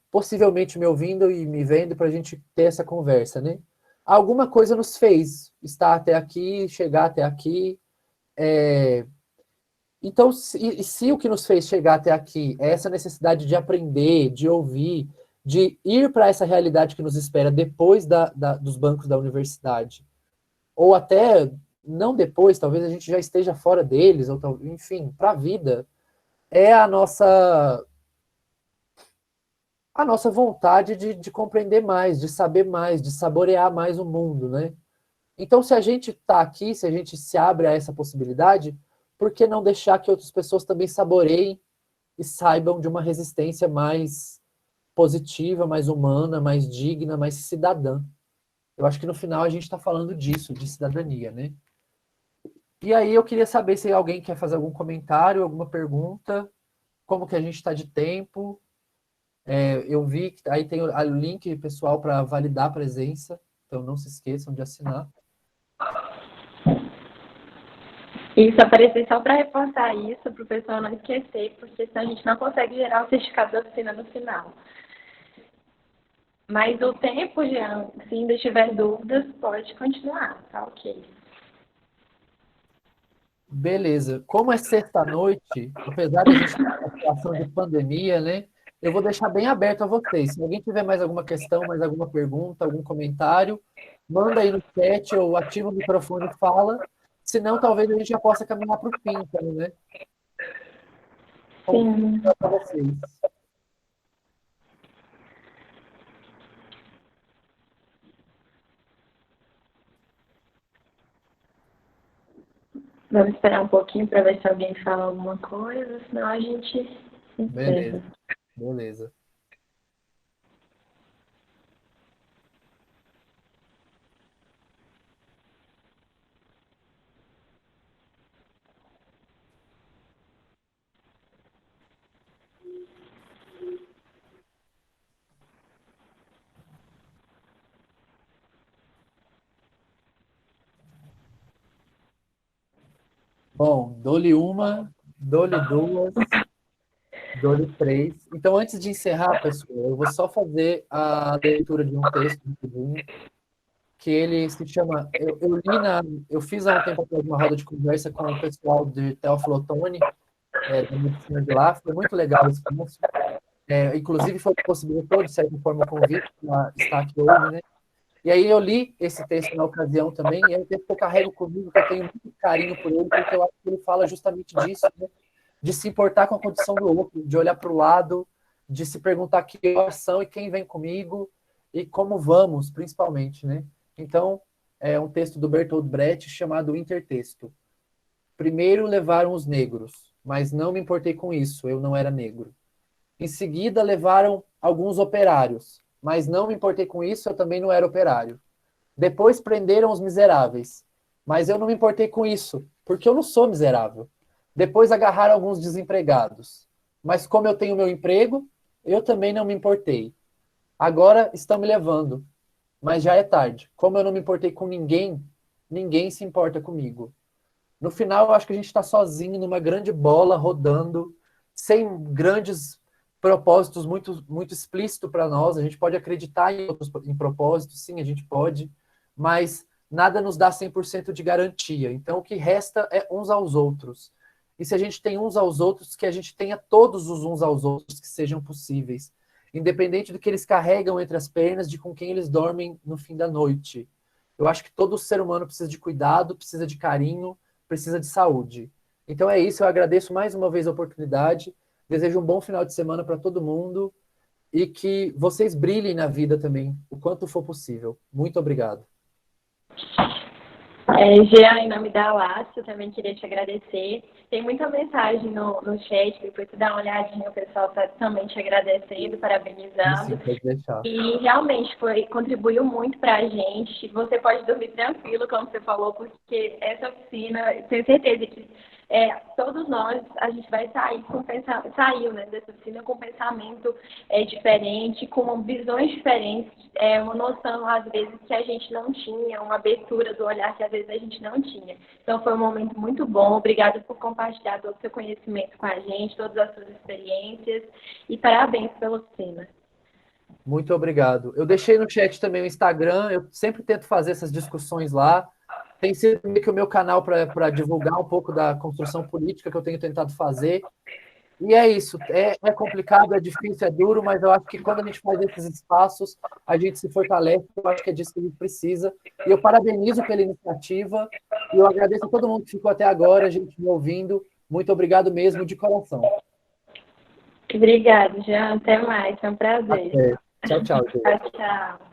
possivelmente me ouvindo e me vendo para a gente ter essa conversa, né? Alguma coisa nos fez estar até aqui, chegar até aqui. Então, se o que nos fez chegar até aqui é essa necessidade de aprender, de ouvir, de ir para essa realidade que nos espera depois dos bancos da universidade, ou até não depois, talvez a gente já esteja fora deles, ou enfim, para a vida, é a nossa vontade de compreender mais, de saber mais, de saborear mais o mundo, né? Então, se a gente está aqui, se a gente se abre a essa possibilidade, por que não deixar que outras pessoas também saboreiem e saibam de uma resistência mais positiva, mais humana, mais digna, mais cidadã? Eu acho que no final a gente está falando disso, de cidadania, né? E aí eu queria saber se alguém quer fazer algum comentário, alguma pergunta, como que a gente está de tempo. Eu vi que aí tem o link pessoal para validar a presença, então não se esqueçam de assinar. Isso, aparecer só para reforçar isso, para o pessoal não esquecer, porque senão a gente não consegue gerar o certificado da oficina no final. Mas o tempo, Jean, se ainda tiver dúvidas, pode continuar, tá ok. Beleza. Como é sexta-noite, apesar da gente estar em situação de pandemia, né? Eu vou deixar bem aberto a vocês. Se alguém tiver mais alguma questão, mais alguma pergunta, algum comentário, manda aí no chat ou ativa o microfone e fala. Senão, talvez a gente já possa caminhar para o fim, então, né? Bom, Sim. para vocês. Vamos esperar um pouquinho para ver se alguém fala alguma coisa, senão a gente encerra. Beleza. Bom, dou-lhe uma, dou-lhe duas, dou-lhe três. Então, antes de encerrar, pessoal, eu vou só fazer a leitura de um texto rapidinho, que ele se chama. Eu fiz há um tempo atrás uma roda de conversa com o pessoal de Teófilo Otoni, da medicina de lá, foi muito legal esse curso. Inclusive, foi possibilitou, de certa forma, o convite para estar aqui hoje, né? E aí eu li esse texto na ocasião também, e é um texto que eu carrego comigo, que eu tenho muito carinho por ele, porque eu acho que ele fala justamente disso, né? De se importar com a condição do outro, de olhar para o lado, de se perguntar que horas são e quem vem comigo, e como vamos, principalmente, né? Então, é um texto do Bertolt Brecht chamado Intertexto. Primeiro levaram os negros, mas não me importei com isso, eu não era negro. Em seguida levaram alguns operários, mas não me importei com isso, eu também não era operário. Depois prenderam os miseráveis, mas eu não me importei com isso, porque eu não sou miserável. Depois agarraram alguns desempregados, mas como eu tenho meu emprego, eu também não me importei. Agora estão me levando, mas já é tarde. Como eu não me importei com ninguém, ninguém se importa comigo. No final, eu acho que a gente está sozinho numa grande bola rodando, sem grandes propósitos muito explícitos para nós. A gente pode acreditar em propósitos, sim, a gente pode, mas nada nos dá 100% de garantia. Então, o que resta é uns aos outros. E se a gente tem uns aos outros, que a gente tenha todos os uns aos outros que sejam possíveis, independente do que eles carregam entre as pernas, de com quem eles dormem no fim da noite. Eu acho que todo ser humano precisa de cuidado, precisa de carinho, precisa de saúde. Então é isso, eu agradeço mais uma vez a oportunidade, desejo um bom final de semana para todo mundo e que vocês brilhem na vida também, o quanto for possível. Muito obrigado. Jean, em nome da Lácio, também queria te agradecer. Tem muita mensagem no chat, depois tu dá uma olhadinha, o pessoal está também te agradecendo, parabenizando. Sim, pode deixar. E realmente contribuiu muito para a gente. Você pode dormir tranquilo, como você falou, porque essa oficina, tenho certeza que todos nós, a gente vai sair saiu, né, dessa oficina com um pensamento diferente, com visões diferentes, uma noção, às vezes, que a gente não tinha, uma abertura do olhar que às vezes a gente não tinha. Então foi um momento muito bom. Obrigada por compartilhar todo o seu conhecimento com a gente, todas as suas experiências, e parabéns pela oficina. Muito obrigado. Eu deixei no chat também o Instagram, eu sempre tento fazer essas discussões lá. Tem sido meio que o meu canal para divulgar um pouco da construção política que eu tenho tentado fazer. E é isso, é complicado, é difícil, é duro, mas eu acho que quando a gente faz esses espaços, a gente se fortalece, eu acho que é disso que a gente precisa. E eu parabenizo pela iniciativa, e eu agradeço a todo mundo que ficou até agora, a gente me ouvindo. Muito obrigado mesmo, de coração. Obrigada, Jean. Até mais. Foi um prazer. Até. Tchau, tchau. Tchau, tchau.